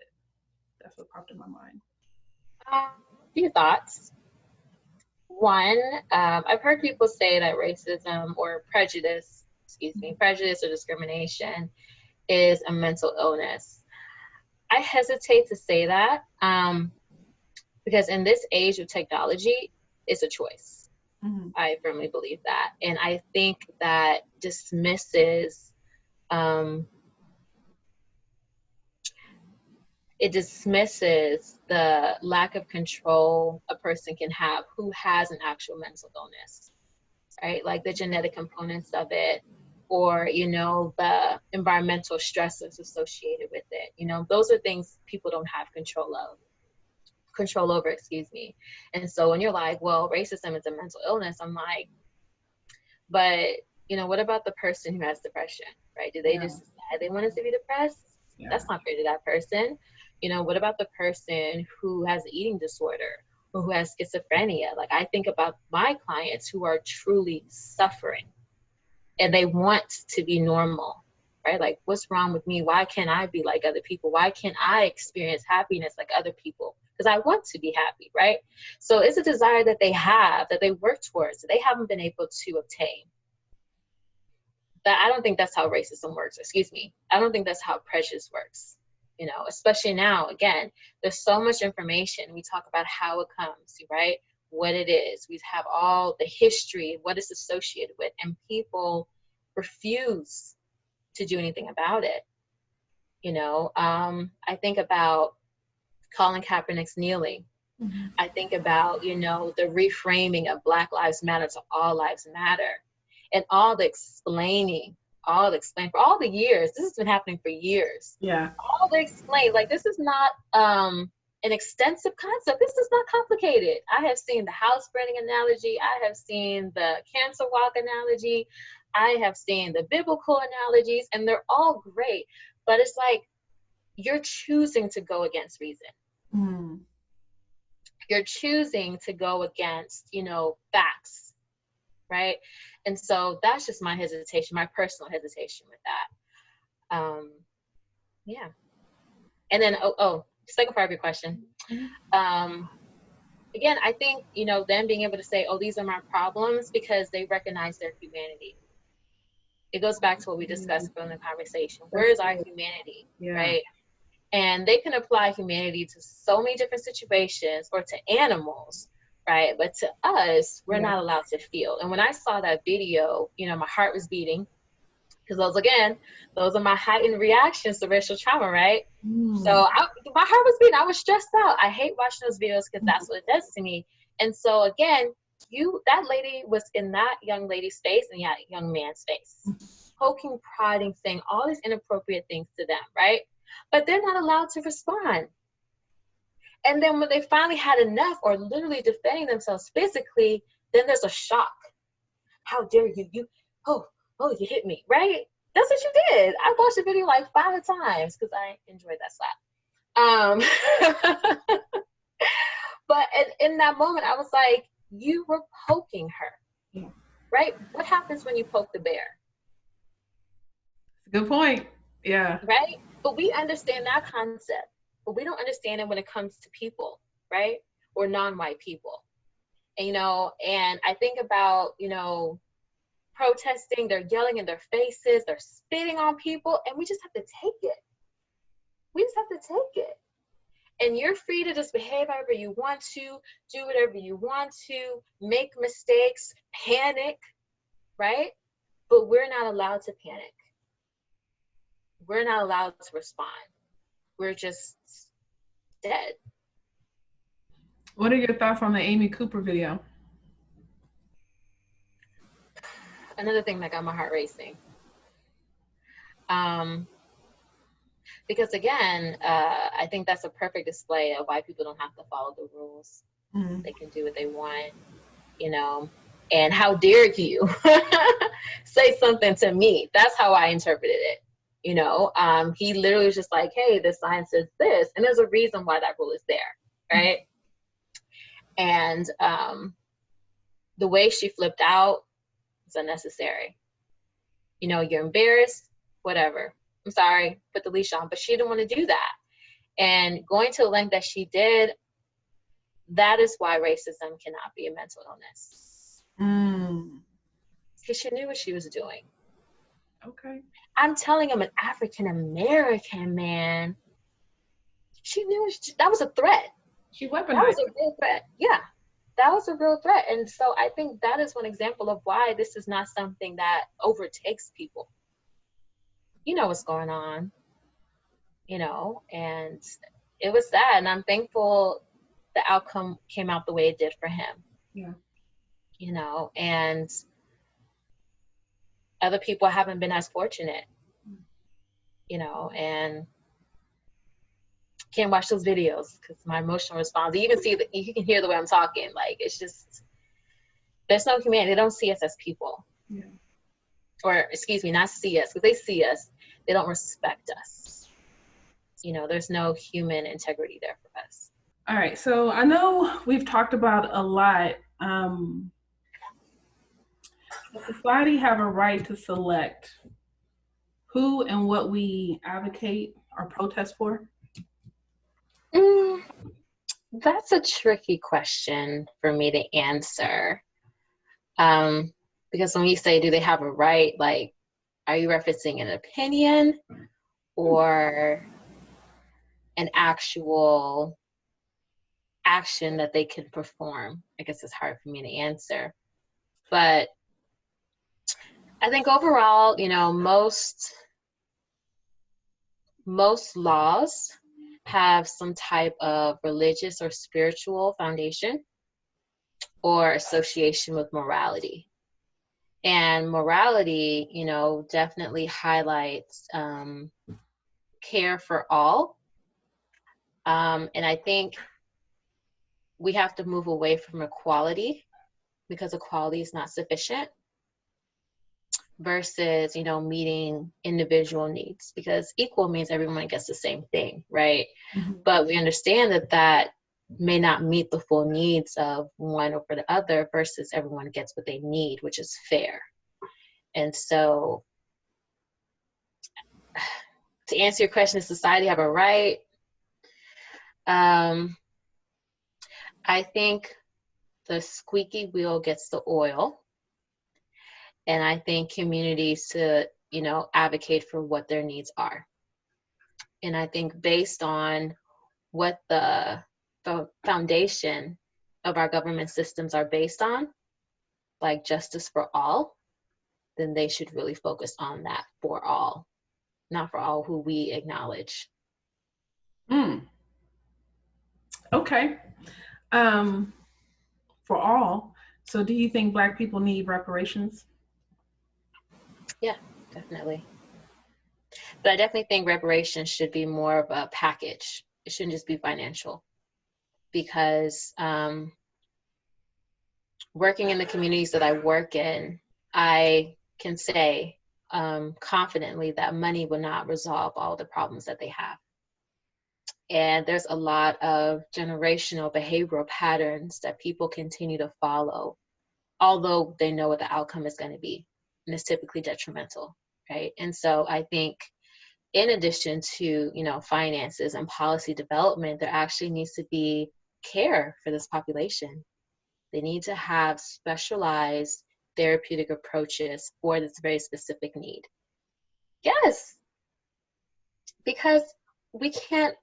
A: that's what popped in my mind.
B: A few thoughts. One, I've heard people say that racism or prejudice, prejudice or discrimination is a mental illness. I hesitate to say that because in this age of technology, it's a choice.
A: Mm-hmm.
B: I firmly believe that. And I think that dismisses, um, it dismisses the lack of control a person can have who has an actual mental illness, right? Like the genetic components of it, or, the environmental stressors associated with it. Those are things people don't have control over, excuse me. And so when you're like, well, racism is a mental illness, I'm like, but what about the person who has depression, right? Do they
A: Yeah.
B: just decide they wanted to be depressed?
A: Yeah.
B: That's not fair to that person. What about the person who has an eating disorder or who has schizophrenia? Like, I think about my clients who are truly suffering and they want to be normal, right? Like, what's wrong with me? Why can't I be like other people? Why can't I experience happiness like other people? Because I want to be happy, right? So it's a desire that they have, that they work towards, that they haven't been able to obtain. But I don't think that's how racism works. Excuse me. I don't think that's how prejudice works. Especially now, again, there's so much information. We talk about how it comes, right? What it is. We have all the history, what it's associated with, and people refuse to do anything about it. I think about Colin Kaepernick's kneeling.
A: Mm-hmm.
B: I think about, the reframing of Black Lives Matter to All Lives Matter, and all the explaining for all the years. This has been happening for years.
A: Yeah.
B: All the explain, like, this is not an extensive concept. This is not complicated. I have seen the house burning analogy. I have seen the cancer walk analogy. I have seen the biblical analogies, and they're all great. But it's like you're choosing to go against reason.
A: Mm-hmm.
B: You're choosing to go against, facts, right? And so that's just my hesitation, my personal hesitation with that. Yeah. And then, second part of your question. Again, I think, them being able to say, oh, these are my problems, because they recognize their humanity. It goes back to what we discussed from the conversation. Where is our humanity,
A: Yeah.
B: right? And they can apply humanity to so many different situations or to animals, right? But to us, we're not allowed to feel. And when I saw that video, my heart was beating, because those are my heightened reactions to racial trauma, right? So my heart was beating. I was stressed out. I hate watching those videos because that's what it does to me. And so again, that lady was in that young lady's face and that young man's face, poking, prodding, saying all these inappropriate things to them, right? But they're not allowed to respond. And then when they finally had enough, or literally defending themselves physically, then there's a shock. How dare you? Oh, you hit me, right? That's what you did. I watched the video like 5 times because I enjoyed that slap. But in that moment, I was like, you were poking her, right? What happens when you poke the bear?
A: Good point. Yeah.
B: Right? But we understand that concept, but we don't understand it when it comes to people, right? Or non-white people. And, and I think about, protesting, they're yelling in their faces, they're spitting on people, and we just have to take it. We just have to take it. And you're free to just behave however you want to, do whatever you want to, make mistakes, panic, right? But we're not allowed to panic. We're not allowed to respond. We're just dead.
A: What are your thoughts on the Amy Cooper video?
B: Another thing that got my heart racing. Because again, I think that's a perfect display of why people don't have to follow the rules. Mm-hmm. They can do what they want, and how dare you say something to me? That's how I interpreted it. He literally was just like, hey, the sign says this, and there's a reason why that rule is there, right? Mm-hmm. And the way she flipped out was unnecessary. You're embarrassed, whatever. I'm sorry, put the leash on. But she didn't want to do that. And going to the length that she did, that is why racism cannot be a mental illness.
A: Mm.
B: Because she knew what she was doing.
A: Okay.
B: I'm telling him, an African American man, she knew that was a threat.
A: She
B: That was
A: weaponized
B: a
A: it.
B: real threat. Yeah, that was a real threat. And so I think that is one example of why this is not something that overtakes people. You know what's going on, and it was that. And I'm thankful the outcome came out the way it did for him,
A: Yeah.
B: and other people haven't been as fortunate, and can't watch those videos because my emotional response, you can see that, you can hear the way I'm talking. Like, it's just, there's no humanity. They don't see us as people.
A: Yeah.
B: Or, excuse me, not see us, because they see us, they don't respect us. There's no human integrity there for us.
A: All right. So I know we've talked about a lot. Does society have a right to select who and what we advocate or protest for?
B: Mm, that's a tricky question for me to answer. Because when you say, do they have a right, like, are you referencing an opinion or an actual action that they can perform? I guess it's hard for me to answer. But I think overall, most laws have some type of religious or spiritual foundation or association with morality. And morality, definitely highlights care for all. And I think we have to move away from equality, because equality is not sufficient, versus, meeting individual needs, because equal means everyone gets the same thing, right?
A: Mm-hmm.
B: But we understand that may not meet the full needs of one over the other, versus everyone gets what they need, which is fair. And so, to answer your question, does society have a right? I think the squeaky wheel gets the oil. And I think communities to, advocate for what their needs are. And I think based on what the foundation of our government systems are based on, like justice for all, then they should really focus on that for all, not for all who we acknowledge.
A: Mm. Okay. Um, for all. So, do you think Black people need reparations?
B: Yeah, definitely. But I definitely think reparations should be more of a package. It shouldn't just be financial, because working in the communities that I work in, I can say confidently that money will not resolve all the problems that they have. And there's a lot of generational behavioral patterns that people continue to follow, although they know what the outcome is going to be. And it's typically detrimental, right? And so I think in addition to, finances and policy development, there actually needs to be care for this population. They need to have specialized therapeutic approaches for this very specific need. Yes, because we can't,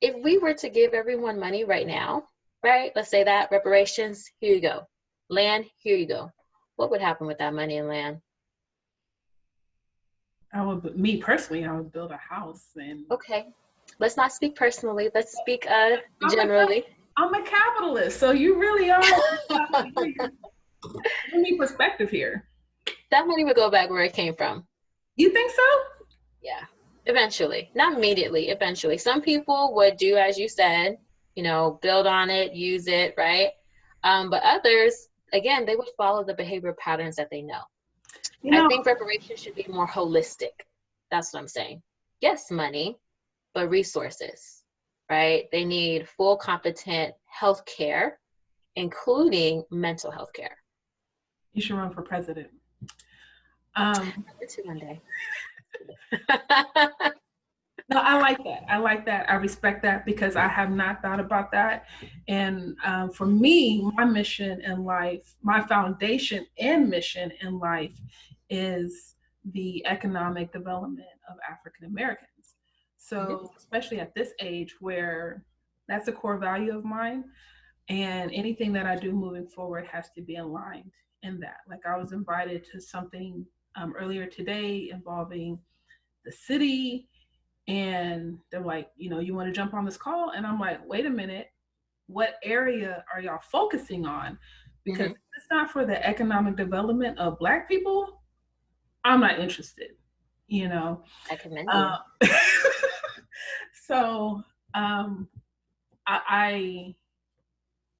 B: if we were to give everyone money right now, right? Let's say that reparations, here you go. Land, here you go. What would happen with that money and land?
A: Me personally, I would build a house and.
B: Okay, let's not speak personally. Let's speak
A: I'm a,
B: generally.
A: I'm a capitalist, so you really are. You need perspective here.
B: That money would go back where it came from.
A: You think so?
B: Yeah, eventually. Not immediately, eventually. Some people would do, as you said, build on it, use it, right? But others, again, they would follow the behavior patterns that they know.
A: You
B: I
A: know,
B: think reparations should be more holistic. That's what I'm saying. Yes, money, but resources, right? They need full, competent health care, including mental health care.
A: you should run for president.
B: To one day.
A: No, I like that. I like that. I respect that because I have not thought about that. And for me, my mission in life, my foundation and mission in life is the economic development of African Americans.
B: Mhm.
A: So, especially at this age where that's a core value of mine, and anything that I do moving forward has to be aligned in that. Like, I was invited to something earlier today involving the city, and they're like, you want to jump on this call? And I'm like, wait a minute, what area are y'all focusing on? Because
B: Mhm.
A: if it's not for the economic development of Black people, I'm not interested, you know.
B: I commend you.
A: Uh, so um, I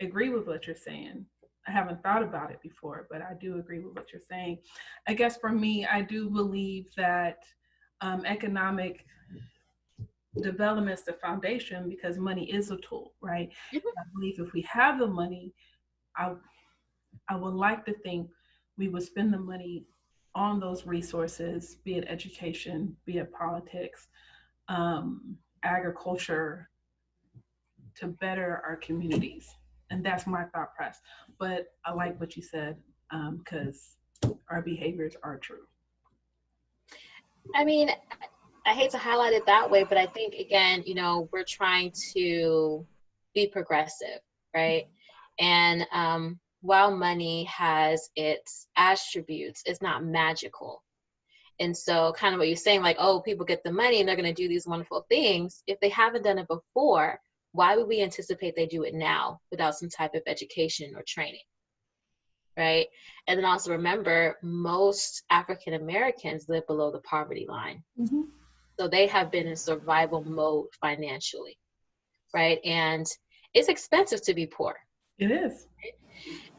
A: agree with what you're saying. I haven't thought about it before, but I do agree with what you're saying. I guess for me, I do believe that economic development's the foundation because money is a tool, right?
B: Mhm.
A: I believe if we have the money, I I would like to think we would spend the money on those resources, be it education, be it politics, agriculture, to better our communities. And that's my thought process. But I like what you said because our behaviors are true.
B: I mean, I hate to highlight it that way, but I think again, we're trying to be progressive, right? And while money has its attributes, it's not magical. And so, kind of what you're saying, like, oh, people get the money and they're going to do these wonderful things. If they haven't done it before, why would we anticipate they do it now without some type of education or training? Right. And then also remember, most African Americans live below the poverty line.
A: Mm-hmm.
B: So they have been in survival mode financially, right? And it's expensive to be poor.
A: It is.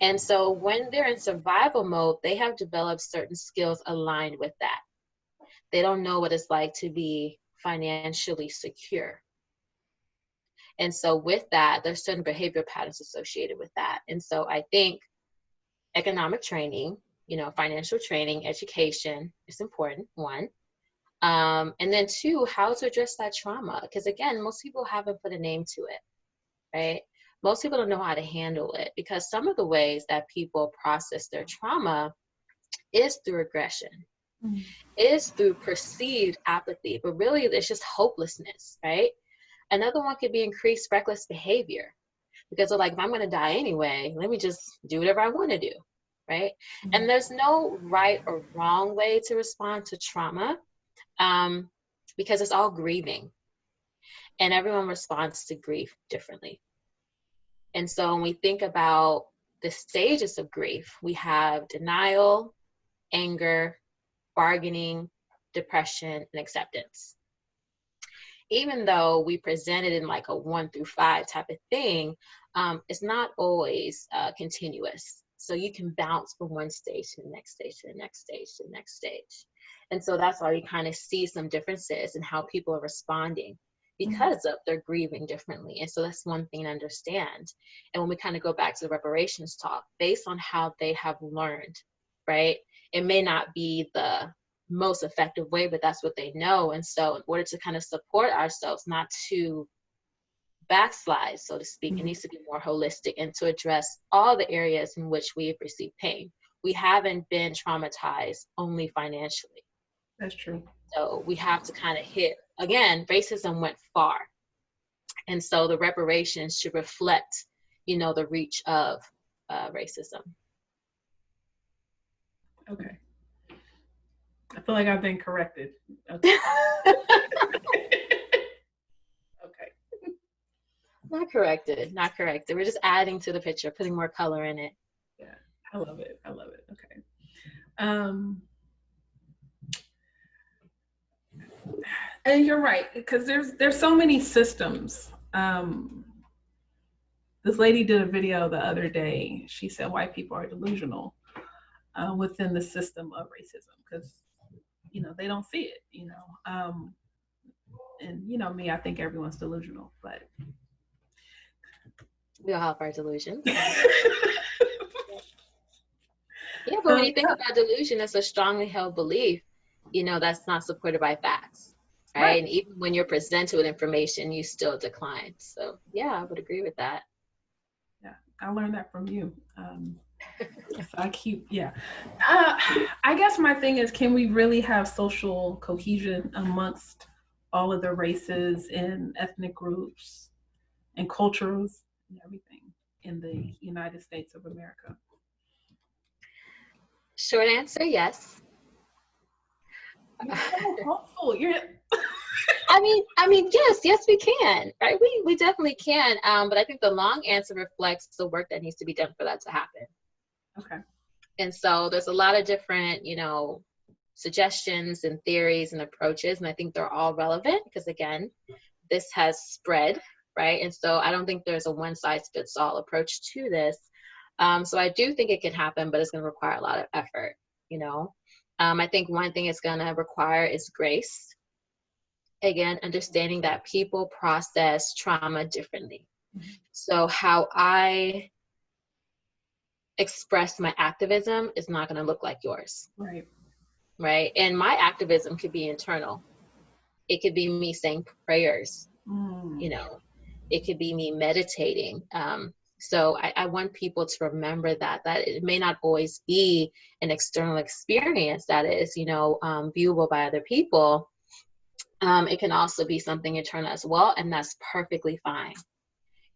B: And so when they're in survival mode, they have developed certain skills aligned with that. They don't know what it's like to be financially secure. And so with that, there's certain behavior patterns associated with that. And so I think economic training, financial training, education is important, one. And then two, how to address that trauma. Because again, most people haven't put a name to it, right? Most people don't know how to handle it because some of the ways that people process their trauma is through aggression,
A: Mm-hmm.
B: is through perceived apathy, but really it's just hopelessness, right? Another one could be increased reckless behavior because they're like, if I'm going to die anyway, let me just do whatever I want to do, right? And there's no right or wrong way to respond to trauma um, because it's all grieving and everyone responds to grief differently. And so when we think about the stages of grief, we have denial, anger, bargaining, depression, and acceptance. Even though we present it in like a 1 through 5 type of thing, it's not always continuous. So you can bounce from one stage to the next stage to the next stage to the next stage. And so that's why we kind of see some differences in how people are responding because of their grieving differently. And so that's one thing to understand. And when we kind of go back to the reparations talk, based on how they have learned, right? It may not be the most effective way, but that's what they know. And so in order to kind of support ourselves, not to backslide, so to speak, it
A: Mm-hmm.
B: needs to be more holistic and to address all the areas in which we have received pain. We haven't been traumatized only financially.
A: That's true.
B: So we have to kind of hit, again, racism went far. And so the reparations should reflect, the reach of racism.
A: Okay. I feel like I've been corrected. Okay. Okay.
B: Not corrected, not corrected. We're just adding to the picture, putting more color in it.
A: Yeah. I love it. I love it. Okay. Um, and you're right because there's so many systems. This lady did a video the other day. She said white people are delusional within the system of racism because they don't see it. And me, I think everyone's delusional, but
B: We all have our delusions. Yeah, but when
A: um,
B: you think about delusion, it's a strongly held belief, that's not supported by facts,
A: Right.
B: right? And even when you're presented with information, you still decline. So yeah, I would agree with that.
A: Yeah. I learned that from you. So I keep, yeah. Uh, I guess my thing is, can we really have social cohesion amongst all of the races and ethnic groups and cultures and everything in the United States of America?
B: Short answer, yes.
A: You're so hopeful. You're
B: Yes, we can, right? We definitely can. But I think the long answer reflects the work that needs to be done for that to happen.
A: okay.
B: And so there's a lot of different, suggestions and theories and approaches, and I think they're all relevant because again, this has spread, right? And so I don't think there's a one size fits all approach to this. So I do think it can happen, but it's going to require a lot of effort, you know. I think one thing it's going to require is grace. Again, understanding that people process trauma differently.
A: Mhm.
B: So how I express my activism is not going to look like yours,
A: Right.
B: right? And my activism could be internal. It could be me saying prayers,
A: Mm.
B: you know, it could be me meditating. So I want people to remember that it may not always be an external experience that is, viewable by other people. It can also be something internal as well, and that's perfectly fine.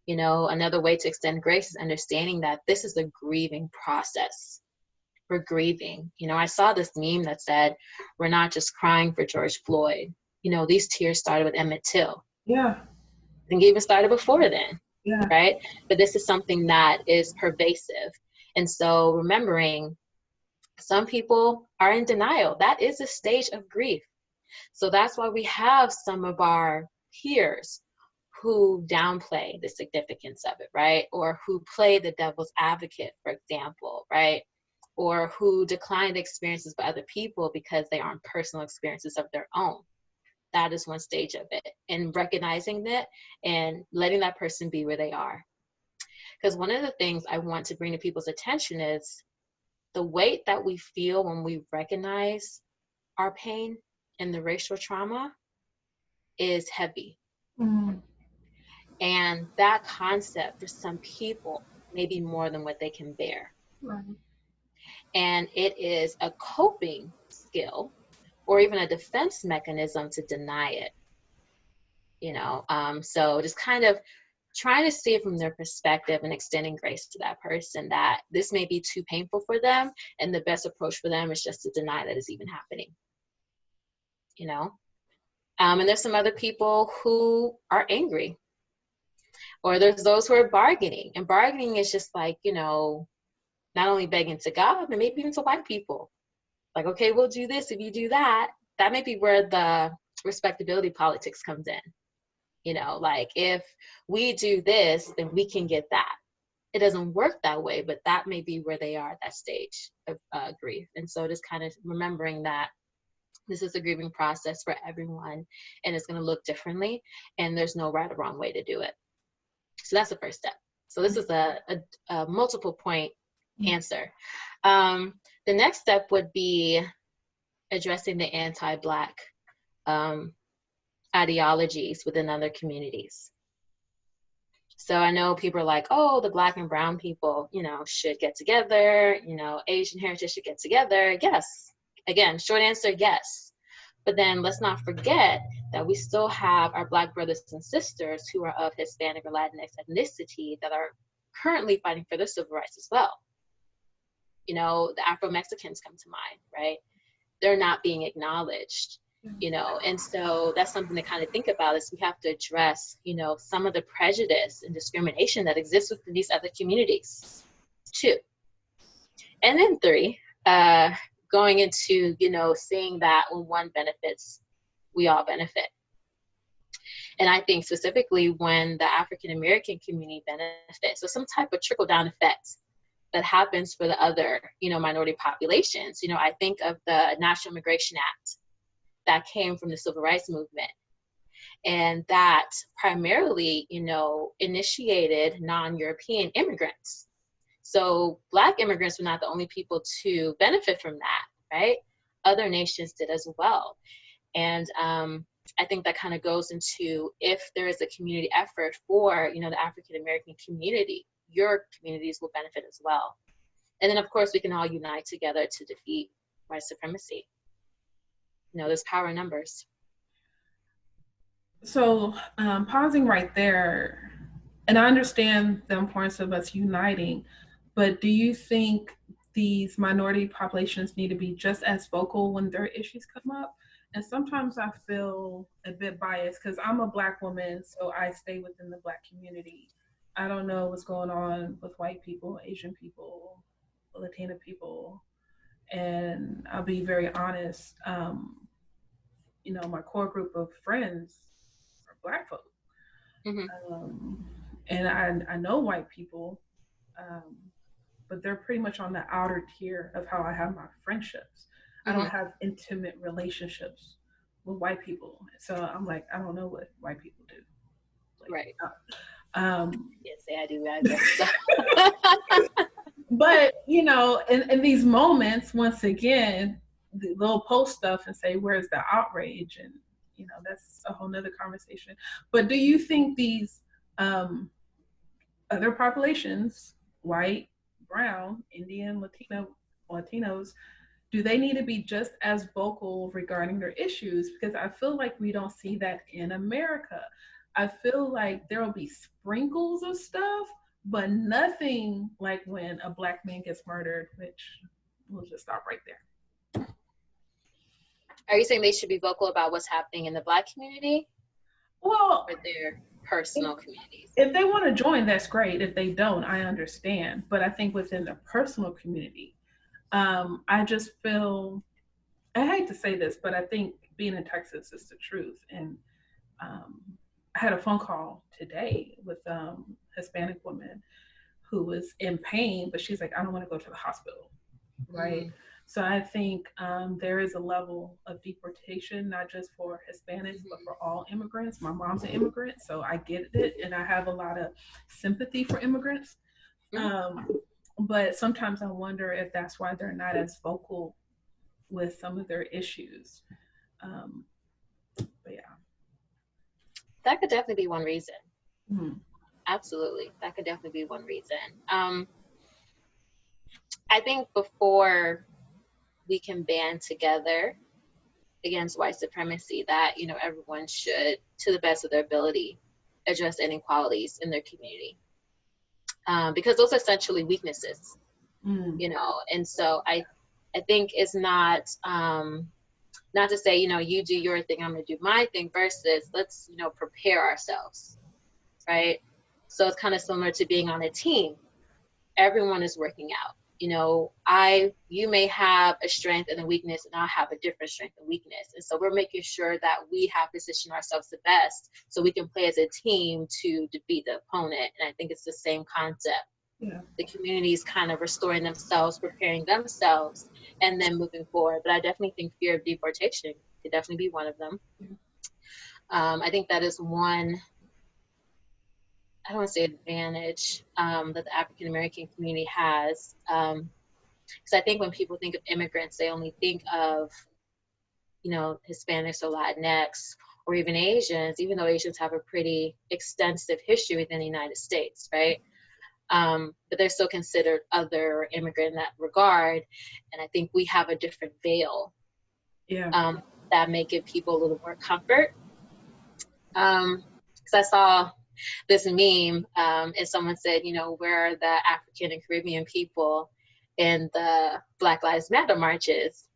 B: Another way to extend grace is understanding that this is a grieving process. We're grieving. I saw this meme that said, we're not just crying for George Floyd. These tears started with Emmett Till.
A: Yeah.
B: I think it even started before then,
A: Yeah.
B: right? But this is something that is pervasive. And so remembering some people are in denial. That is a stage of grief. So that's why we have some of our peers who downplay the significance of it, right? Or who play the devil's advocate, for example, right? Or who decline the experiences by other people because they aren't personal experiences of their own. That is one stage of it. And recognizing that and letting that person be where they are. Because one of the things I want to bring to people's attention is the weight that we feel when we recognize our pain and the racial trauma is heavy.
A: Mm.
B: And that concept for some people may be more than what they can bear.
A: Right.
B: And it is a coping skill or even a defense mechanism to deny it. So just kind of trying to see it from their perspective and extending grace to that person that this may be too painful for them, and the best approach for them is just to deny that it's even happening. you know and there's some other people who are angry, or there's those who are bargaining, and bargaining is just like, not only begging to God, but maybe even to white people, like, okay, we'll do this if you do that. That may be where the respectability politics comes in. Like, if we do this, then we can get that. It doesn't work that way, but that may be where they are at that stage of grief. And so just kind of remembering that this is a grieving process for everyone, and it's going to look differently, and there's no right or wrong way to do it. So that's the first step. So this is a multiple point answer. The next step would be addressing the anti-Black ideologies within other communities. So I know people are like, oh, the Black and brown people, should get together, Asian heritage should get together. Yes. Again, short answer, yes. But then let's not forget that we still have our Black brothers and sisters who are of Hispanic or Latinx ethnicity that are currently fighting for their civil rights as well. The Afro-Mexicans come to mind, right? They're not being acknowledged. And so that's something to kind of think about, is we have to address, some of the prejudice and discrimination that exists within these other communities too. And then 3, going into, seeing that when one benefits, we all benefit. And I think specifically when the African American community benefits, so some type of trickle down effect that happens for the other, minority populations. I think of the National Immigration Act that came from the Civil Rights Movement. And that primarily, initiated non-European immigrants. So Black immigrants were not the only people to benefit from that, right? Other nations did as well. And I think that kind of goes into, if there is a community effort for, the African American community, your communities will benefit as well. And then, of course, we can all unite together to defeat white supremacy. There's power in numbers.
A: So, pausing right there, and I understand the importance of us uniting, but do you think these minority populations need to be just as vocal when their issues come up? And sometimes I feel a bit biased because I'm a Black woman, so I stay within the Black community. I don't know what's going on with white people, Asian people, Latina people. And I'll be very honest, my core group of friends are Black folk.
B: Mm-hmm.
A: Um, and I know white people, um, but they're pretty much on the outer tier of how I have my friendships. I don't
B: Mm-hmm.
A: have intimate relationships with white people. So I'm like, I don't know what white people do. Like,
B: Right.
A: yes,
B: Yes, I do either.
A: but in these moments, once again, they'll post stuff and say, "Where's the outrage?" And that's a whole nother conversation. But do you think these um, other populations, white, brown, Indian, Latinos, do they need to be just as vocal regarding their issues? Because I feel like we don't see that in America. I feel like there will be sprinkles of stuff, but nothing like when a Black man gets murdered, which we'll just stop right there.
B: Are you saying they should be vocal about what's happening in the Black community
A: Well,
B: or their personal communities?
A: if they want to join, that's great. If they don't, I understand. But I think within the personal community, I just feel, I hate to say this, but I think being in Texas is the truth. And um, I had a phone call today with Hispanic woman who was in pain, but she's like, I don't want to go to the hospital, right?
B: Mm.
A: So I think there is a level of deportation, not just for Hispanics, but for all immigrants. My mom's an immigrant, so I get it, and I have a lot of sympathy for immigrants. Um, but sometimes I wonder if that's why they're not as vocal with some of their issues. But yeah.
B: That could definitely be one reason.
A: Mm-hmm.
B: Absolutely. That could definitely be one reason. I think before we can band together against white supremacy, that, everyone should, to the best of their ability, address inequalities in their community. Because those are essentially weaknesses, and so I think it's not to say, you do your thing, I'm going to do my thing, versus let's, prepare ourselves, right? So it's kind of similar to being on a team. Everyone is working out. You may have a strength and a weakness, and I'll have a different strength and weakness. And so we're making sure that we have positioned ourselves the best so we can play as a team to defeat the opponent. And I think it's the same concept.
A: Yeah.
B: The community is kind of restoring themselves, preparing themselves, and then moving forward. But I definitely think fear of deportation could definitely be one of them. I think that is one, I don't want to say advantage that the African American community has. Because I think when people think of immigrants, they only think of, Hispanics or Latinx or even Asians, even though Asians have a pretty extensive history within the United States, right? But they're still considered other immigrant in that regard. And I think we have a different veil that may give people a little more comfort. Because I saw this meme and someone said, where are the African and Caribbean people in the Black Lives Matter marches?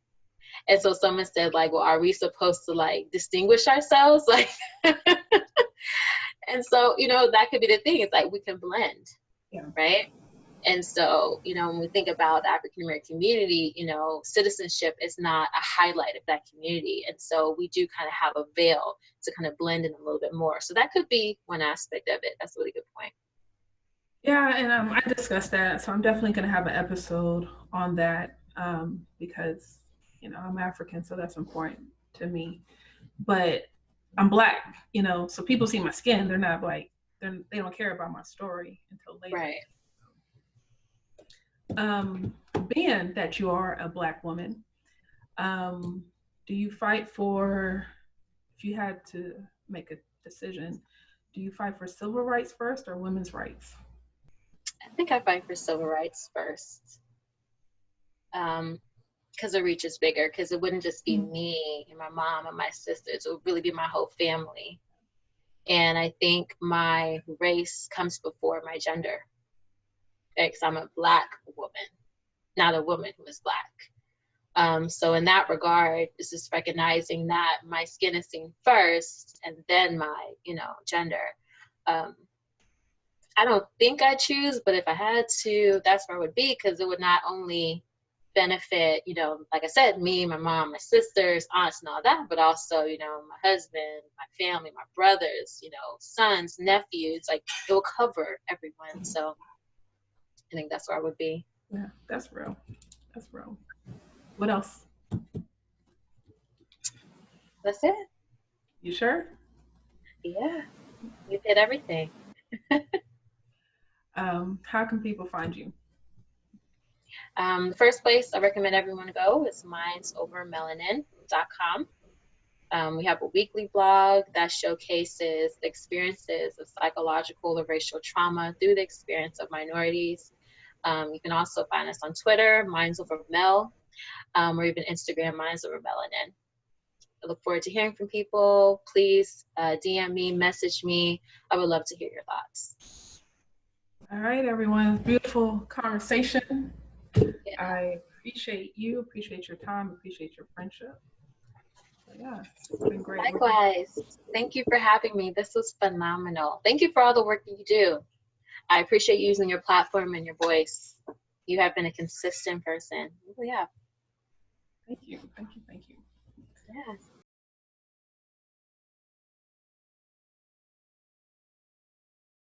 B: And so someone said, like, well, are we supposed to like distinguish ourselves? Like, and so, that could be the thing. It's like we can blend, right? And so, when we think about the African American community, citizenship is not a highlight of that community. And so we do kind of have a veil to kind of blend in a little bit more. So that could be one aspect of it. That's a really good point.
A: Yeah, and I discussed that. So I'm definitely going to have an episode on that because, I'm African, so that's important to me. But I'm Black, so people see my skin. They're not like, they don't care about my story until later.
B: Right.
A: Being that you are a Black woman, do you fight for if you had to make a decision, do you fight for civil rights first or women's rights?
B: I think I fight for civil rights first. Because the reach is bigger, because it wouldn't just be
A: Mm.
B: me and my mom and my sisters. It would really be my whole family. And I think my race comes before my gender, because I'm a Black woman, not a woman who is Black. So in that regard, it's just recognizing that my skin is seen first and then my, gender. Um, I don't think I choose, but if I had to, that's where I would be, because it would not only benefit, like I said, me, my mom, my sisters, aunts, and all that, but also, my husband, my family, my brothers, sons, nephews, like it will cover everyone. So I think that's where I would be.
A: Yeah, that's real. That's real. What else?
B: That's it.
A: You sure?
B: Yeah, you hit everything.
A: How can people find you?
B: The first place I recommend everyone go is mindsovermelanin.com. We have a weekly blog that showcases the experiences of psychological or racial trauma through the experience of minorities. You can also find us on Twitter, Minds Over Mel, or even Instagram, Minds Over Melanin. I look forward to hearing from people. Please DM me, message me. I would love to hear your thoughts.
A: All right, everyone. Beautiful conversation.
B: Yeah.
A: I appreciate you, appreciate your time, appreciate your friendship. So yeah, it's been great.
B: Likewise. Thank you for having me. This was phenomenal. Thank you for all the work that you do. I appreciate you using your platform and your voice. You have been a consistent person. You really have.
A: Thank you. Thank you. Thank you.
B: Yeah.